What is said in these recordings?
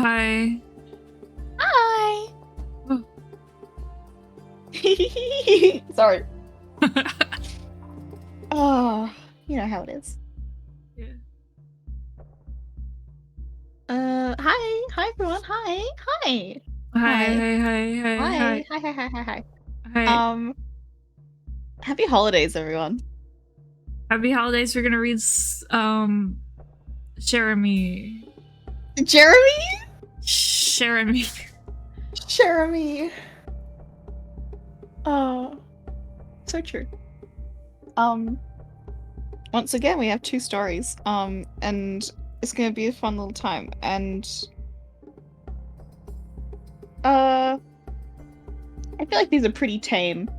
Hi. Hi. Oh. Sorry. Oh, you know how it is. Yeah. Hi everyone. Hi. Hi. Hi, Hi. hi, hi, hi, Hi. hi, Hi. Hi. Hi. Hi. Hi. hi. Happy holidays, everyone. Happy holidays. We're gonna read Jeremy. Jeremy? Jeremy. Jeremy. Oh, so true. Once again, we have two stories. And it's gonna be a fun little time. And I feel like these are pretty tame.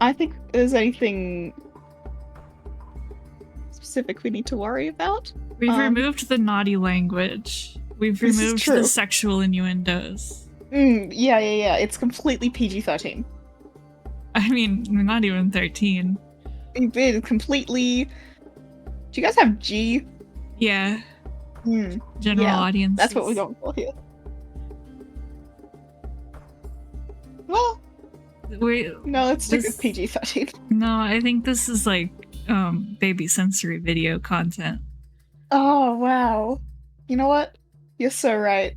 I think there's anything specific we need to worry about. We've removed the naughty language. We've This is removed true. the sexual innuendos. Yeah. It's completely PG-13. I mean, we're not even 13. It's completely... Do you guys have G? Yeah. General Yeah, audience. that's what we're going for here. Well, no, let's stick with PG-13. No, I think this is like baby sensory video content. Oh, wow. You know what? You're so right.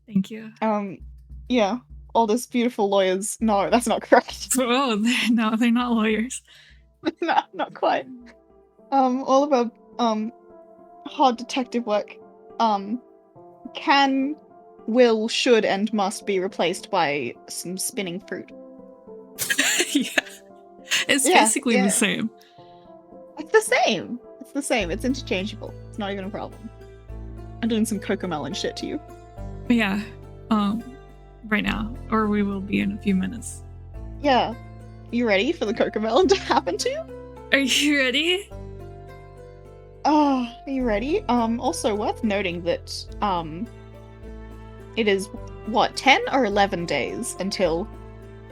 Thank you. Yeah. All those beautiful lawyers. No, that's not correct. Oh, they're not lawyers. No, not quite. All of our hard detective work can, will, should, and must be replaced by some spinning fruit. Yeah. It's basically the same. It's the same. It's the same. It's interchangeable. It's not even a problem. I'm doing some Cocomelon shit to you. Yeah. Right now. Or we will be in a few minutes. Yeah. You ready for the Cocomelon to happen to you? Are you ready? Oh, are you ready? Also worth noting that, it is, what, 10 or 11 days until,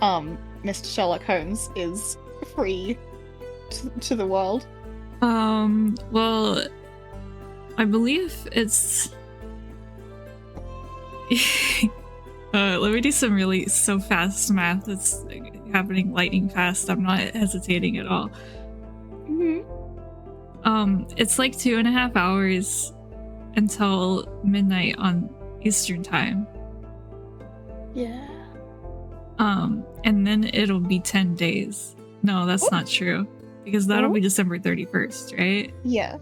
Mr. Sherlock Holmes is free to the world? Well, I believe it's... let me do some really so fast math that's happening lightning fast. I'm not hesitating at all. It's like 2.5 hours until midnight on Eastern time. Yeah. And then it'll be 10 days. No, that's not true. Because that'll be December 31st, right? Yeah.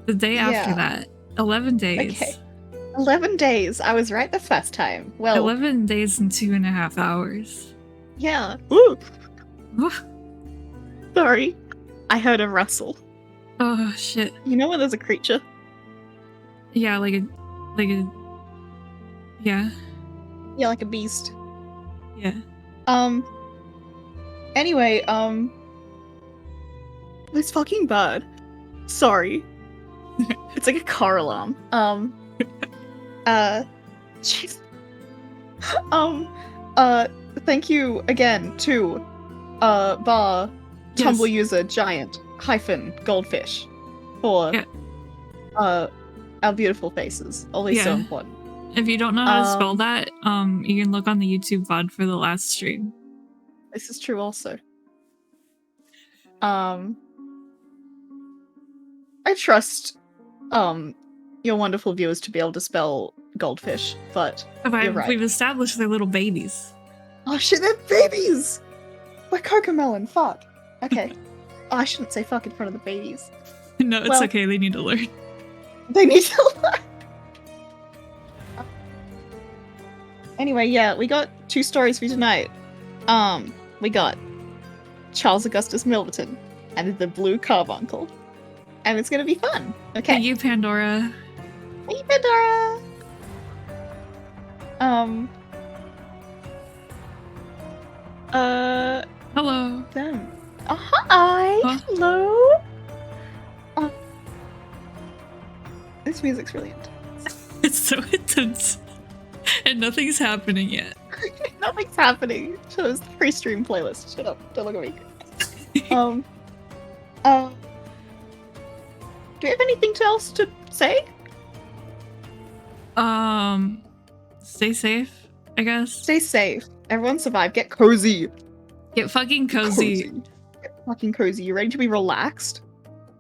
The day after that. 11 days. Okay. 11 days. I was right the first time. Well, 11 days and 2.5 hours. Yeah. Ooh. Sorry. I heard a rustle. Oh, shit. You know when there's a creature? Yeah, like a... Yeah. Yeah, like a beast. Yeah. Anyway, this fucking bird. Sorry. It's like a car alarm. Jeez. Thank you again to, bar Tumblr user giant - goldfish for, our beautiful faces. Always so important. If you don't know how to spell that, you can look on the YouTube VOD for the last stream. This is true also. I trust, your wonderful viewers to be able to spell goldfish, but you're right. We've established they're little babies. Oh shit, they're babies! We're Cocomelon, fuck. Okay. Oh, I shouldn't say fuck in front of the babies. No, it's okay, they need to learn. They need to learn! Anyway, yeah, we got 2 stories for you tonight. We got Charles Augustus Milverton and the Blue Carbuncle. And it's gonna be fun. Okay. Thank you, Pandora. Hey, Pandora! Hello. Them. Hi! Huh? Hello! This music's really intense. It's so intense. And nothing's happening yet. Nothing's happening. Shows the pre-stream playlist. Shut up. Don't look at me. Do we have anything else to say? Stay safe, I guess. Stay safe. Everyone survive. Get cozy. Get fucking cozy. Get fucking cozy. You're ready to be relaxed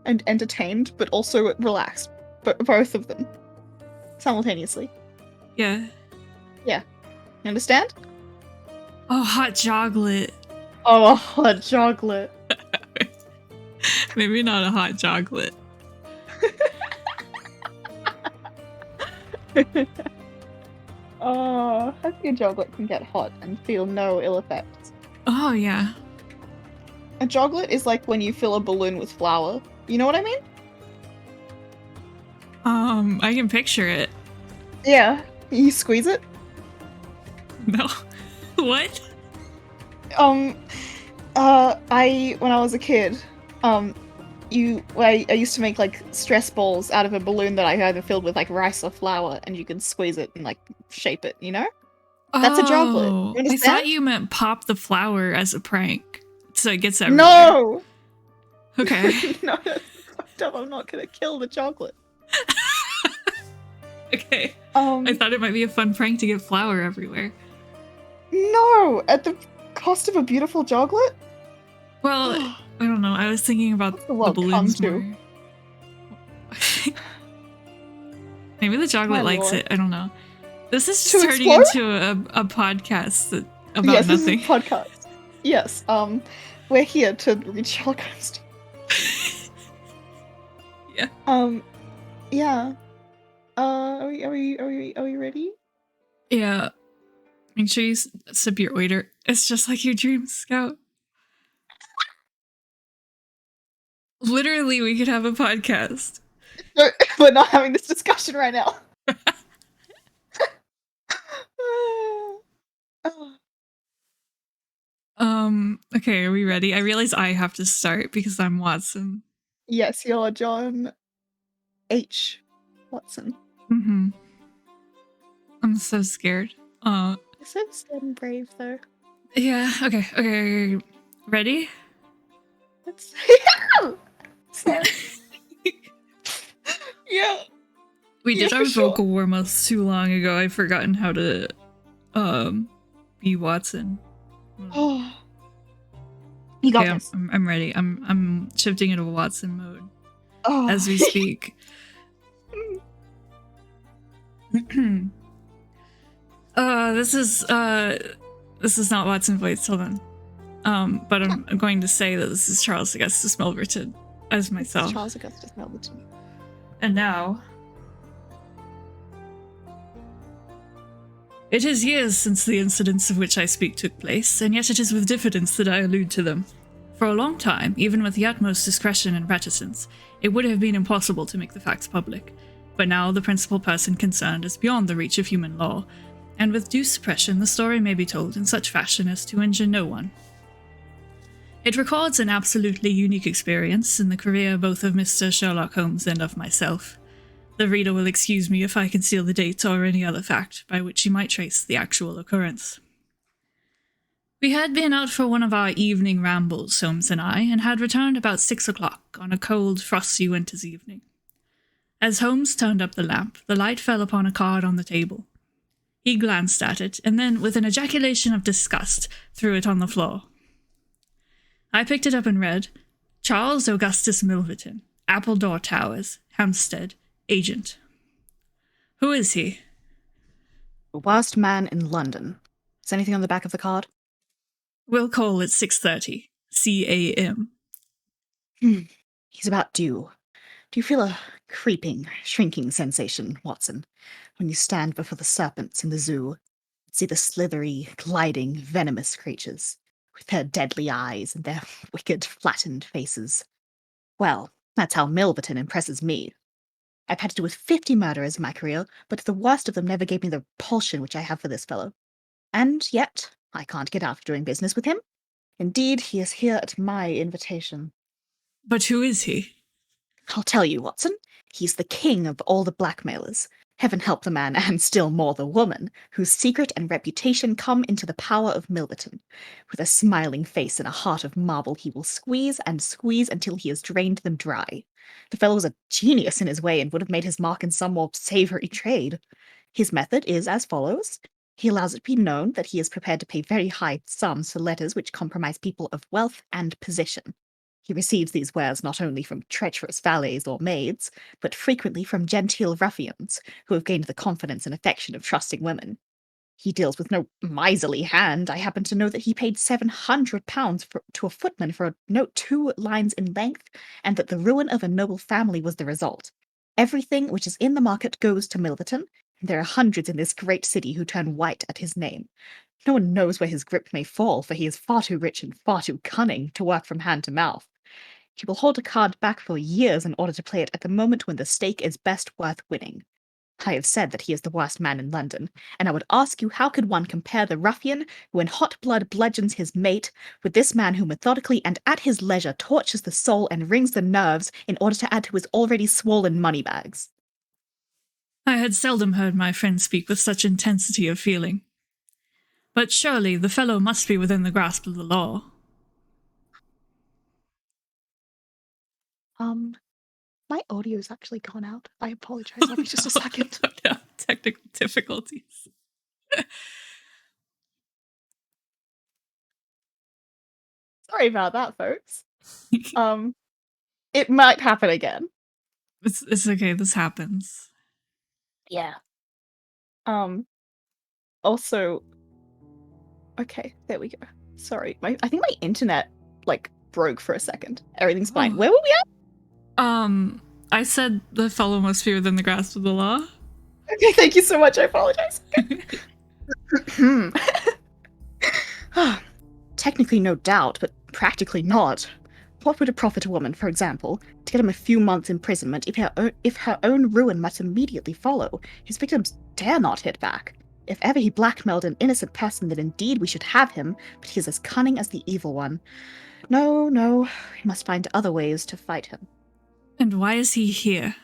and entertained, but also relaxed. But both of them simultaneously. Yeah. You understand? Oh, hot chocolate. Oh, hot chocolate. Maybe not a hot chocolate. Oh, hopefully a chocolate can get hot and feel no ill effects. Oh, yeah. A joglet is like when you fill a balloon with flour. You know what I mean? I can picture it. Yeah. You squeeze it. No. What? When I was a kid, I used to make like stress balls out of a balloon that I either filled with like rice or flour, and you could squeeze it and like shape it. You know? That's a joglet. Oh, You I understand? thought you meant pop the flour as a prank, so it gets everywhere. No. Okay. No, that's fucked up. I'm not gonna kill the chocolate. Okay. I thought it might be a fun prank to get flour everywhere. No, at the cost of a beautiful joglet. Well, I don't know. I was thinking about the the world balloons come to? more. Maybe the chocolate My likes lord. it. I don't know. This is To just turning explore? into a podcast about Yes, nothing. this is a podcast. Yes, we're here to reach our coast. Yeah. Yeah. Are we ready? Yeah. Make sure you sip your oiter. It's just like your dream, Scout. Literally, we could have a podcast. No, we're not having this discussion right now. Okay, are we ready? I realize I have to start because I'm Watson. Yes, you're John H. Watson. Mm-hmm. I'm so scared. You're so scared and brave, though. Yeah, okay. Ready? Let's... Sorry. Yeah. We did Yeah, our for sure. vocal warm-ups too long ago. I've forgotten how to be Watson. Oh. You got Okay, this. I'm ready. I'm shifting into Watson mode Oh. as we speak. This is not Watson voice. Hold on. But I'm going to say that this is Charles Augustus Melverton as myself. Charles Augustus Melverton. And now, it is years since the incidents of which I speak took place, and yet it is with diffidence that I allude to them. For a long time, even with the utmost discretion and reticence, it would have been impossible to make the facts public. But now the principal person concerned is beyond the reach of human law, and with due suppression the story may be told in such fashion as to injure no one. It records an absolutely unique experience in the career both of Mr. Sherlock Holmes and of myself. The reader will excuse me if I conceal the date or any other fact by which he might trace the actual occurrence. We had been out for one of our evening rambles, Holmes and I, and had returned about 6 o'clock on a cold, frosty winter's evening. As Holmes turned up the lamp, the light fell upon a card on the table. He glanced at it, and then, with an ejaculation of disgust, threw it on the floor. I picked it up and read, Charles Augustus Milverton, Appledore Towers, Hampstead, Agent. Who is he? The worst man in London. Is anything on the back of the card? Will call at 6:30 CAM. He's about due. Do you feel a creeping, shrinking sensation, Watson, when you stand before the serpents in the zoo and see the slithery, gliding, venomous creatures, with their deadly eyes and their wicked, flattened faces? Well, that's how Milverton impresses me. I've had to do with 50 murderers in my career, but the worst of them never gave me the repulsion which I have for this fellow. And yet, I can't get out of doing business with him. Indeed, he is here at my invitation. But who is he? I'll tell you, Watson. He's the king of all the blackmailers. Heaven help the man, and still more the woman, whose secret and reputation come into the power of Milverton. With a smiling face and a heart of marble, he will squeeze and squeeze until he has drained them dry. The fellow was a genius in his way and would have made his mark in some more savoury trade. His method is as follows. He allows it to be known that he is prepared to pay very high sums for letters which compromise people of wealth and position. He receives these wares not only from treacherous valets or maids, but frequently from genteel ruffians who have gained the confidence and affection of trusting women. He deals with no miserly hand. I happen to know that he paid £700 to a footman for a note 2 lines in length, and that the ruin of a noble family was the result. Everything which is in the market goes to Milverton, and there are hundreds in this great city who turn white at his name. No one knows where his grip may fall, for he is far too rich and far too cunning to work from hand to mouth. He will hold a card back for years in order to play it at the moment when the stake is best worth winning. I have said that he is the worst man in London, and I would ask you how could one compare the ruffian who in hot blood bludgeons his mate with this man who methodically and at his leisure tortures the soul and wrings the nerves in order to add to his already swollen money bags? I had seldom heard my friend speak with such intensity of feeling. But surely the fellow must be within the grasp of the law. My audio's actually gone out. I apologize. I'll be just a second. No, technical difficulties. Sorry about that, folks. It might happen again. It's okay, this happens. Yeah. Also, okay, there we go. Sorry, I think my internet broke for a second. Everything's fine. Oh. Where were we at? I said the fellow must be within the grasp of the law. Okay, thank you so much. I apologize. Technically, no doubt, but practically not. What would it profit a woman, for example, to get him a few months' imprisonment if her own ruin must immediately follow? His victims dare not hit back. If ever he blackmailed an innocent person, then indeed we should have him, but he is as cunning as the evil one. No, we must find other ways to fight him. And why is he here?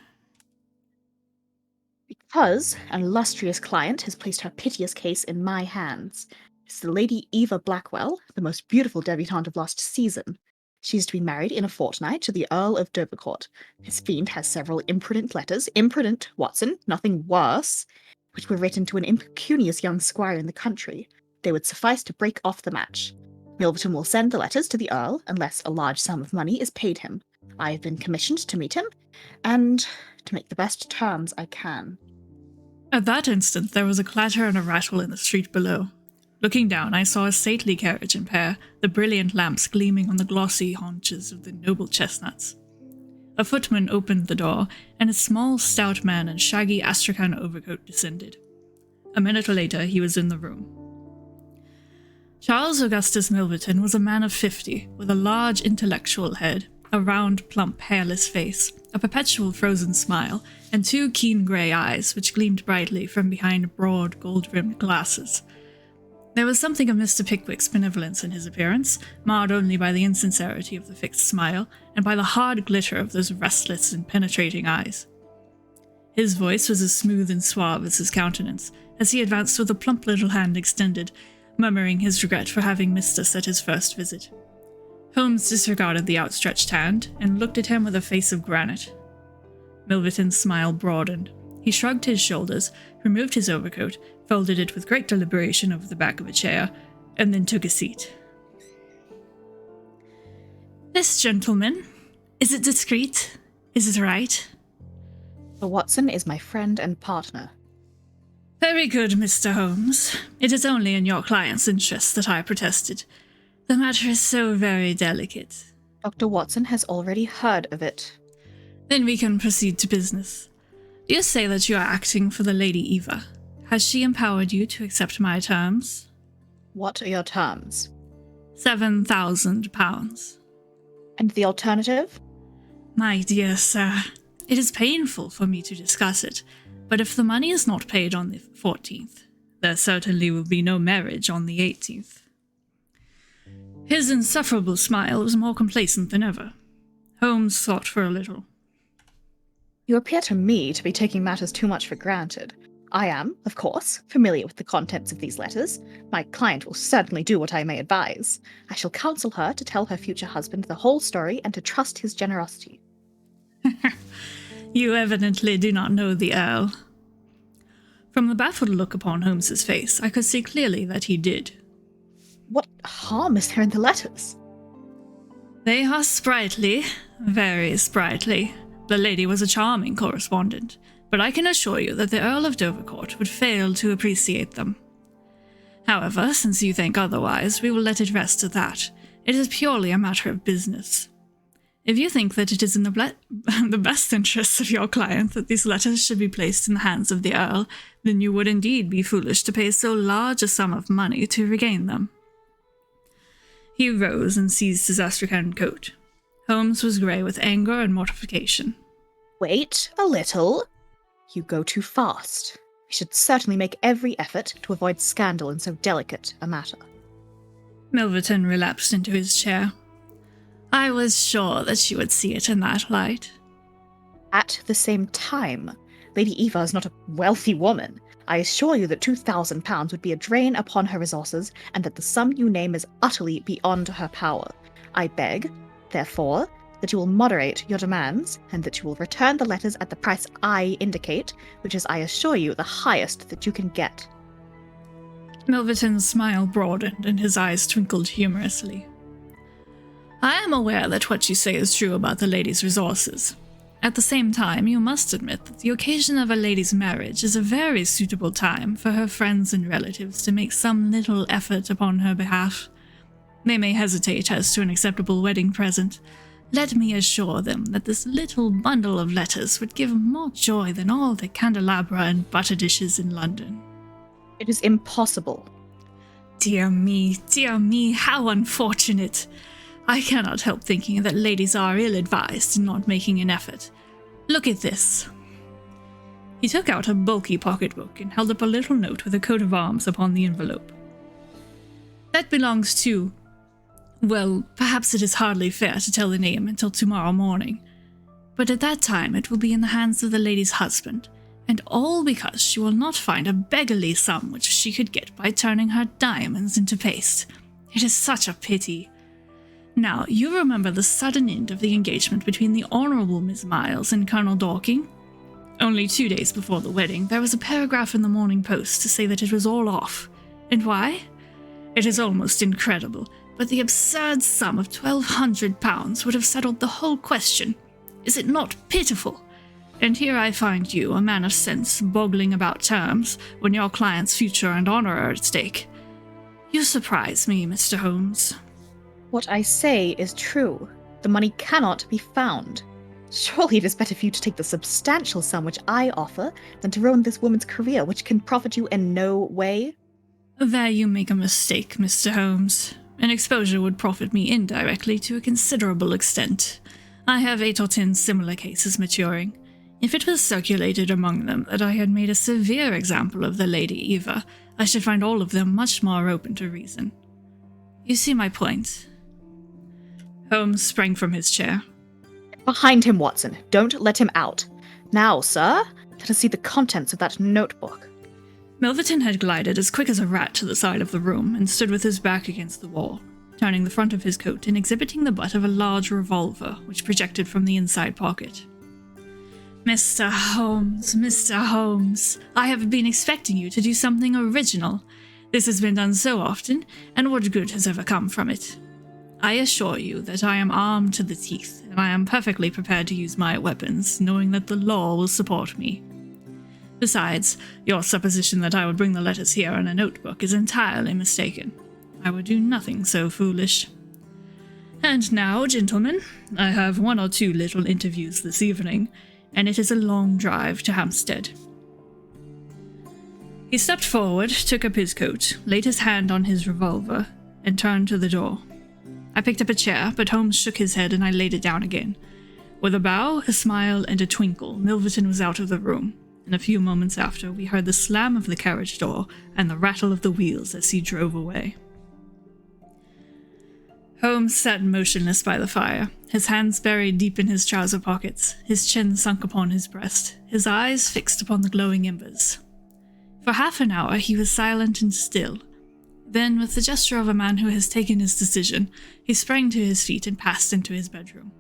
Because an illustrious client has placed her piteous case in my hands. It's the Lady Eva Blackwell, the most beautiful debutante of last season. She is to be married in a fortnight to the Earl of Dovercourt. His fiend has several imprudent letters, imprudent, Watson, nothing worse, which were written to an impecunious young squire in the country. They would suffice to break off the match. Milverton will send the letters to the Earl unless a large sum of money is paid him. I have been commissioned to meet him, and to make the best terms I can. At that instant, there was a clatter and a rattle in the street below. Looking down, I saw a stately carriage and pair, the brilliant lamps gleaming on the glossy haunches of the noble chestnuts. A footman opened the door, and a small, stout man in shaggy astrakhan overcoat descended. A minute later, he was in the room. Charles Augustus Milverton was a man of 50, with a large intellectual head, a round, plump, hairless face, a perpetual frozen smile, and 2 keen grey eyes which gleamed brightly from behind broad, gold-rimmed glasses. There was something of Mr. Pickwick's benevolence in his appearance, marred only by the insincerity of the fixed smile, and by the hard glitter of those restless and penetrating eyes. His voice was as smooth and suave as his countenance, as he advanced with a plump little hand extended, murmuring his regret for having missed us at his first visit. Holmes disregarded the outstretched hand, and looked at him with a face of granite. Milverton's smile broadened. He shrugged his shoulders, removed his overcoat, folded it with great deliberation over the back of a chair, and then took a seat. This gentleman, is it discreet? Is it right? Sir Watson is my friend and partner. Very good, Mr. Holmes. It is only in your client's interest that I protested. The matter is so very delicate. Dr. Watson has already heard of it. Then we can proceed to business. You say that you are acting for the Lady Eva. Has she empowered you to accept my terms? What are your terms? £7,000. And the alternative? My dear sir, it is painful for me to discuss it, but if the money is not paid on the 14th, there certainly will be no marriage on the 18th. His insufferable smile was more complacent than ever. Holmes thought for a little. You appear to me to be taking matters too much for granted. I am, of course, familiar with the contents of these letters. My client will certainly do what I may advise. I shall counsel her to tell her future husband the whole story and to trust his generosity. You evidently do not know the Earl. From the baffled look upon Holmes's face, I could see clearly that he did. What harm is there in the letters? They are sprightly, very sprightly. The lady was a charming correspondent, but I can assure you that the Earl of Dovercourt would fail to appreciate them. However, since you think otherwise, we will let it rest at that. It is purely a matter of business. If you think that it is in the best interests of your client that these letters should be placed in the hands of the Earl, then you would indeed be foolish to pay so large a sum of money to regain them. He rose and seized his astrakhan coat. Holmes was grey with anger and mortification. Wait a little. You go too fast. We should certainly make every effort to avoid scandal in so delicate a matter. Milverton relapsed into his chair. I was sure that she would see it in that light. At the same time, Lady Eva is not a wealthy woman. I assure you that £2,000 would be a drain upon her resources, and that the sum you name is utterly beyond her power. I beg, therefore, that you will moderate your demands, and that you will return the letters at the price I indicate, which is, I assure you, the highest that you can get. Milverton's smile broadened, and his eyes twinkled humorously. I am aware that what you say is true about the lady's resources. At the same time, you must admit that the occasion of a lady's marriage is a very suitable time for her friends and relatives to make some little effort upon her behalf. They may hesitate as to an acceptable wedding present. Let me assure them that this little bundle of letters would give more joy than all the candelabra and butter dishes in London. It is impossible. Dear me, how unfortunate! I cannot help thinking that ladies are ill-advised in not making an effort. Look at this. He took out a bulky pocketbook and held up a little note with a coat of arms upon the envelope. That belongs to... well, perhaps it is hardly fair to tell the name until tomorrow morning. But at that time it will be in the hands of the lady's husband, and all because she will not find a beggarly sum which she could get by turning her diamonds into paste. It is such a pity. Now, you remember the sudden end of the engagement between the Honourable Miss Miles and Colonel Dorking? Only 2 days before the wedding, there was a paragraph in the Morning Post to say that it was all off. And why? It is almost incredible, but the absurd sum of £1,200 would have settled the whole question. Is it not pitiful? And here I find you, a man of sense, boggling about terms, when your client's future and honour are at stake. You surprise me, Mr. Holmes. What I say is true. The money cannot be found. Surely it is better for you to take the substantial sum which I offer than to ruin this woman's career, which can profit you in no way. There you make a mistake, Mr. Holmes. An exposure would profit me indirectly to a considerable extent. I have 8 or 10 similar cases maturing. If it was circulated among them that I had made a severe example of the Lady Eva, I should find all of them much more open to reason. You see my point. Holmes sprang from his chair. Behind him, Watson. Don't let him out. Now, sir, let us see the contents of that notebook. Milverton had glided as quick as a rat to the side of the room and stood with his back against the wall, turning the front of his coat and exhibiting the butt of a large revolver which projected from the inside pocket. Mr. Holmes, I have been expecting you to do something original. This has been done so often, and what good has ever come from it? I assure you that I am armed to the teeth, and I am perfectly prepared to use my weapons, knowing that the law will support me. Besides, your supposition that I would bring the letters here in a notebook is entirely mistaken. I would do nothing so foolish. And now, gentlemen, I have 1 or 2 little interviews this evening, and it is a long drive to Hampstead. He stepped forward, took up his coat, laid his hand on his revolver, and turned to the door. I picked up a chair, but Holmes shook his head and I laid it down again. With a bow, a smile, and a twinkle, Milverton was out of the room, and a few moments after we heard the slam of the carriage door and the rattle of the wheels as he drove away. Holmes sat motionless by the fire, his hands buried deep in his trouser pockets, his chin sunk upon his breast, his eyes fixed upon the glowing embers. For half an hour he was silent and still. Then, with the gesture of a man who has taken his decision, he sprang to his feet and passed into his bedroom.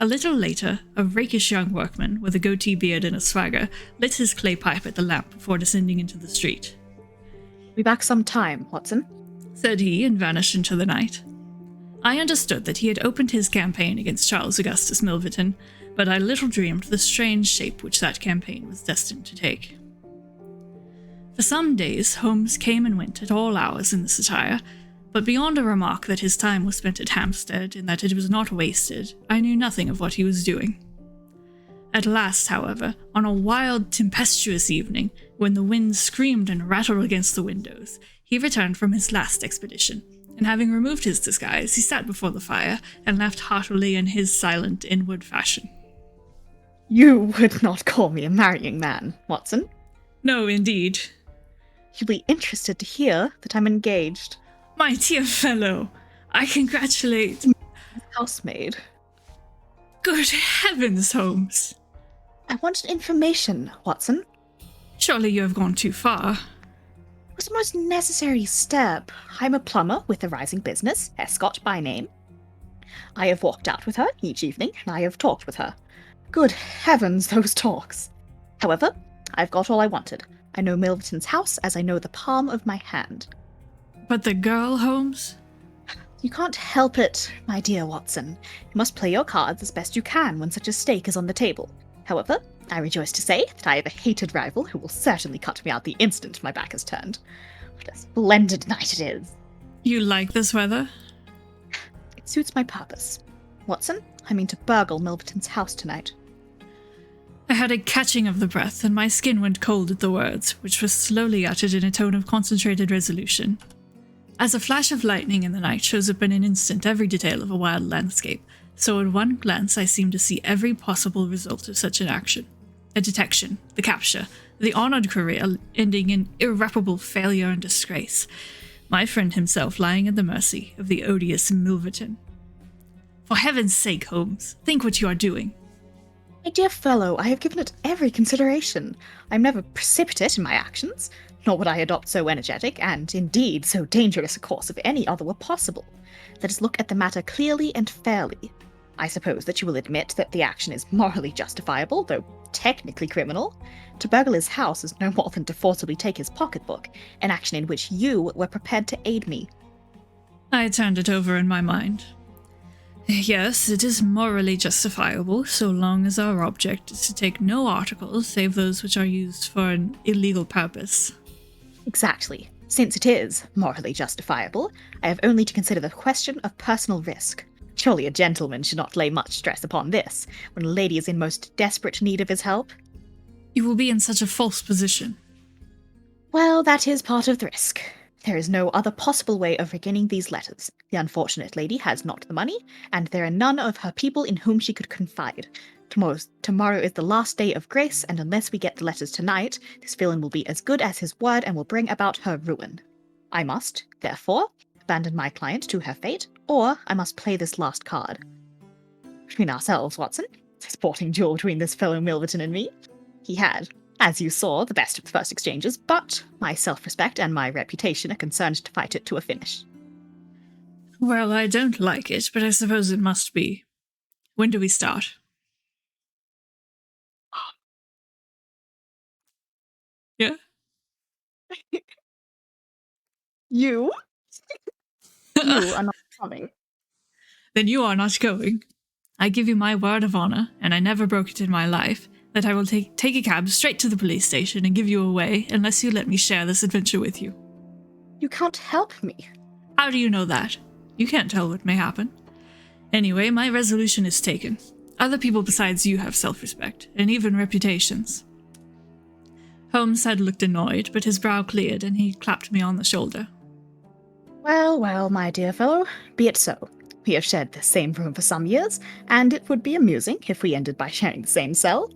A little later, a rakish young workman with a goatee beard and a swagger lit his clay pipe at the lamp before descending into the street. Be back some time, Watson, said he, and vanished into the night. I understood that he had opened his campaign against Charles Augustus Milverton, but I little dreamed the strange shape which that campaign was destined to take. For some days, Holmes came and went at all hours in this attire, but beyond a remark that his time was spent at Hampstead and that it was not wasted, I knew nothing of what he was doing. At last, however, on a wild, tempestuous evening, when the wind screamed and rattled against the windows, he returned from his last expedition, and having removed his disguise, he sat before the fire and laughed heartily in his silent, inward fashion. You would not call me a marrying man, Watson. No, indeed. You'll be interested to hear that I'm engaged. My dear fellow, I congratulate... Housemaid. Good heavens, Holmes. I wanted information, Watson. Surely you have gone too far. It was the most necessary step. I'm a plumber with a rising business, Escott by name. I have walked out with her each evening, and I have talked with her. Good heavens, those talks. However, I've got all I wanted. I know Milverton's house as I know the palm of my hand. But the girl, Holmes? You can't help it, my dear Watson. You must play your cards as best you can when such a stake is on the table. However, I rejoice to say that I have a hated rival who will certainly cut me out the instant my back is turned. What a splendid night it is. You like this weather? It suits my purpose. Watson, I mean to burgle Milverton's house tonight. I had a catching of the breath, and my skin went cold at the words, which were slowly uttered in a tone of concentrated resolution. As a flash of lightning in the night shows up in an instant every detail of a wild landscape, so at one glance I seemed to see every possible result of such an action. A detection, the capture, the honoured career ending in irreparable failure and disgrace. My friend himself lying at the mercy of the odious Milverton. For heaven's sake, Holmes, think what you are doing. My dear fellow, I have given it every consideration. I am never precipitate in my actions, nor would I adopt so energetic, and indeed so dangerous a course if any other were possible. Let us look at the matter clearly and fairly. I suppose that you will admit that the action is morally justifiable, though technically criminal. To burgle his house is no more than to forcibly take his pocketbook, an action in which you were prepared to aid me. I turned it over in my mind. Yes, it is morally justifiable, so long as our object is to take no articles save those which are used for an illegal purpose. Exactly. Since it is morally justifiable, I have only to consider the question of personal risk. Surely a gentleman should not lay much stress upon this, when a lady is in most desperate need of his help. You will be in such a false position. Well, that is part of the risk. There is no other possible way of regaining these letters. The unfortunate lady has not the money, and there are none of her people in whom she could confide. Tomorrow is the last day of grace, and unless we get the letters tonight, this villain will be as good as his word and will bring about her ruin. I must, therefore, abandon my client to her fate, or I must play this last card. Between ourselves, Watson, it's a sporting duel between this fellow Milverton and me. He had, as you saw, the best of the first exchanges, but my self-respect and my reputation are concerned to fight it to a finish. Well, I don't like it, but I suppose it must be. When do we start? Yeah? You? You are not coming. Then you are not going. I give you my word of honour, and I never broke it in my life, that I will take a cab straight to the police station and give you away unless you let me share this adventure with you. You can't help me. How do you know that? You can't tell what may happen. Anyway, my resolution is taken. Other people besides you have self-respect, and even reputations. Holmes had looked annoyed, but his brow cleared and he clapped me on the shoulder. Well, well, my dear fellow, be it so. We have shared the same room for some years, and it would be amusing if we ended by sharing the same cell.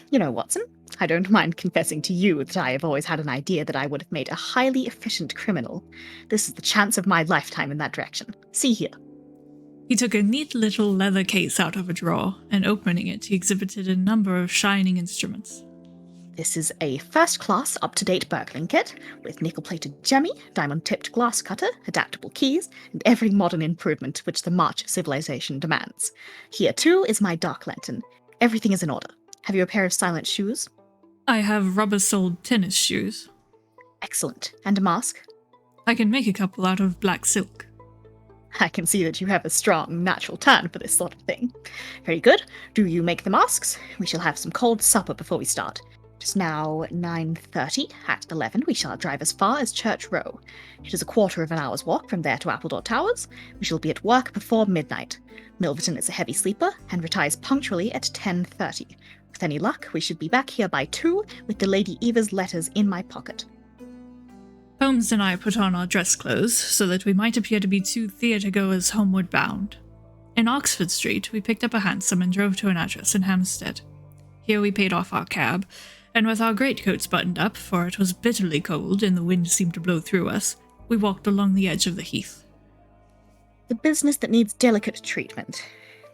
You know, Watson, I don't mind confessing to you that I have always had an idea that I would have made a highly efficient criminal. This is the chance of my lifetime in that direction. See here. He took a neat little leather case out of a drawer, and opening it, he exhibited a number of shining instruments. This is a first-class, up-to-date burgling kit with nickel-plated jemmy, diamond-tipped glass cutter, adaptable keys, and every modern improvement which the march of civilization demands. Here, too, is my dark lantern. Everything is in order. Have you a pair of silent shoes? I have rubber-soled tennis shoes. Excellent. And a mask? I can make a couple out of black silk. I can see that you have a strong, natural turn for this sort of thing. Very good. Do you make the masks? We shall have some cold supper before we start. It is now 9:30. At 11, we shall drive as far as Church Row. It is a quarter of an hour's walk from there to Appledore Towers. We shall be at work before midnight. Milverton is a heavy sleeper and retires punctually at 10:30. With any luck, we should be back here by 2 with the Lady Eva's letters in my pocket. Holmes and I put on our dress clothes so that we might appear to be two theatre-goers homeward bound. In Oxford Street, we picked up a hansom and drove to an address in Hampstead. Here we paid off our cab, and with our greatcoats buttoned up, for it was bitterly cold and the wind seemed to blow through us, we walked along the edge of the heath. The business that needs delicate treatment.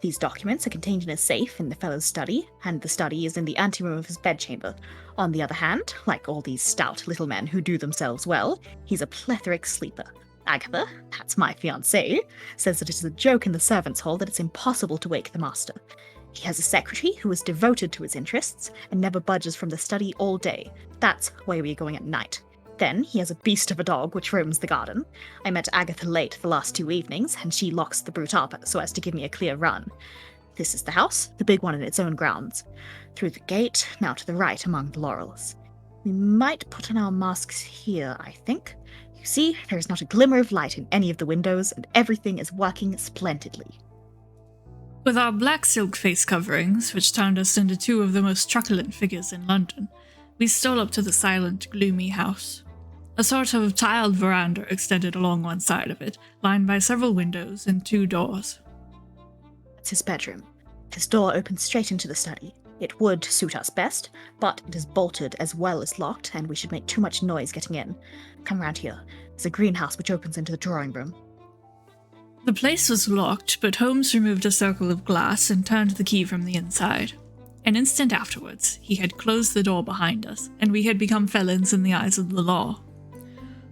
These documents are contained in a safe in the fellow's study, and the study is in the anteroom of his bedchamber. On the other hand, like all these stout little men who do themselves well, he's a plethoric sleeper. Agatha, that's my fiancée, says that it is a joke in the servants' hall that it's impossible to wake the master. He has a secretary who is devoted to his interests and never budges from the study all day. That's why we're going at night. Then he has a beast of a dog which roams the garden. I met Agatha late the last 2 evenings, and she locks the brute up so as to give me a clear run. This is the house, the big one in its own grounds. Through the gate, now to the right among the laurels. We might put on our masks here, I think. You see, there is not a glimmer of light in any of the windows, and everything is working splendidly. With our black silk face coverings, which turned us into two of the most truculent figures in London, we stole up to the silent, gloomy house. A sort of tiled veranda extended along one side of it, lined by several windows and 2 doors. That's his bedroom. This door opens straight into the study. It would suit us best, but it is bolted as well as locked, and we should make too much noise getting in. Come round here. There's a greenhouse which opens into the drawing room. The place was locked, but Holmes removed a circle of glass and turned the key from the inside. An instant afterwards, he had closed the door behind us, and we had become felons in the eyes of the law.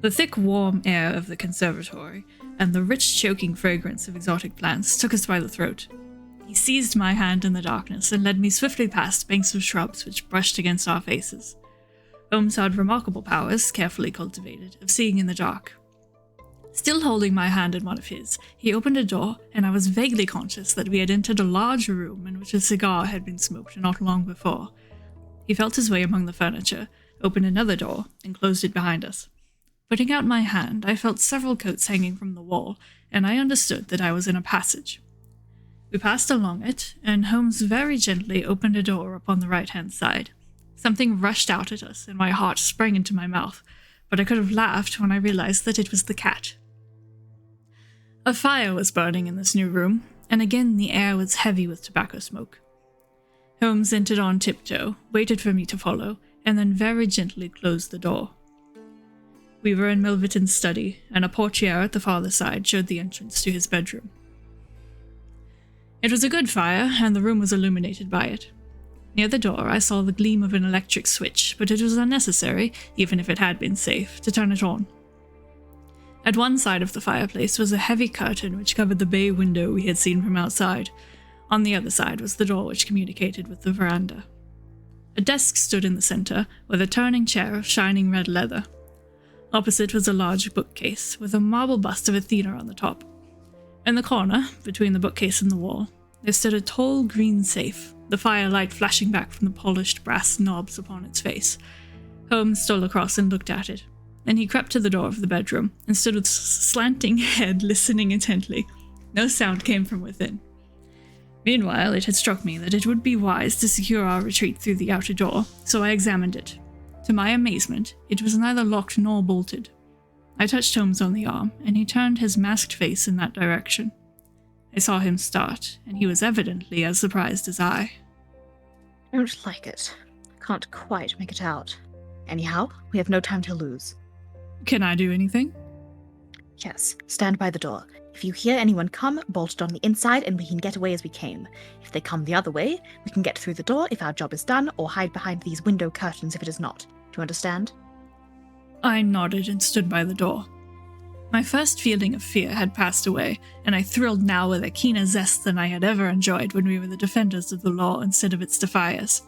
The thick, warm air of the conservatory and the rich, choking fragrance of exotic plants took us by the throat. He seized my hand in the darkness and led me swiftly past banks of shrubs which brushed against our faces. Holmes had remarkable powers, carefully cultivated, of seeing in the dark. Still holding my hand in one of his, he opened a door, and I was vaguely conscious that we had entered a large room in which a cigar had been smoked not long before. He felt his way among the furniture, opened another door, and closed it behind us. Putting out my hand, I felt several coats hanging from the wall, and I understood that I was in a passage. We passed along it, and Holmes very gently opened a door upon the right-hand side. Something rushed out at us, and my heart sprang into my mouth, but I could have laughed when I realized that it was the cat. A fire was burning in this new room, and again the air was heavy with tobacco smoke. Holmes entered on tiptoe, waited for me to follow, and then very gently closed the door. We were in Milverton's study, and a portiere at the farther side showed the entrance to his bedroom. It was a good fire, and the room was illuminated by it. Near the door I saw the gleam of an electric switch, but it was unnecessary, even if it had been safe, to turn it on. At one side of the fireplace was a heavy curtain which covered the bay window we had seen from outside. On the other side was the door which communicated with the veranda. A desk stood in the center, with a turning chair of shining red leather. Opposite was a large bookcase, with a marble bust of Athena on the top. In the corner, between the bookcase and the wall, there stood a tall green safe, the firelight flashing back from the polished brass knobs upon its face. Holmes stole across and looked at it. Then he crept to the door of the bedroom and stood with slanting head listening intently. No sound came from within. Meanwhile, it had struck me that it would be wise to secure our retreat through the outer door, so I examined it. To my amazement, it was neither locked nor bolted. I touched Holmes on the arm, and he turned his masked face in that direction. I saw him start, and he was evidently as surprised as I. I don't like it. Can't quite make it out. Anyhow, we have no time to lose. Can I do anything? Yes, stand by the door. If you hear anyone come, bolt it on the inside and we can get away as we came. If they come the other way, we can get through the door if our job is done, or hide behind these window curtains if it is not. Do you understand? I nodded and stood by the door. My first feeling of fear had passed away, and I thrilled now with a keener zest than I had ever enjoyed when we were the defenders of the law instead of its defiers.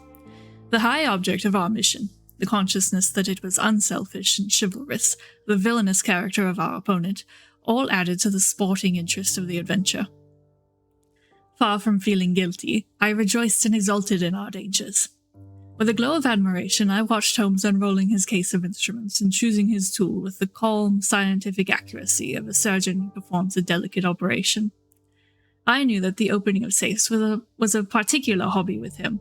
The high object of our mission, the consciousness that it was unselfish and chivalrous, the villainous character of our opponent, all added to the sporting interest of the adventure. Far from feeling guilty, I rejoiced and exulted in our dangers. With a glow of admiration, I watched Holmes unrolling his case of instruments and choosing his tool with the calm, scientific accuracy of a surgeon who performs a delicate operation. I knew that the opening of safes was a particular hobby with him,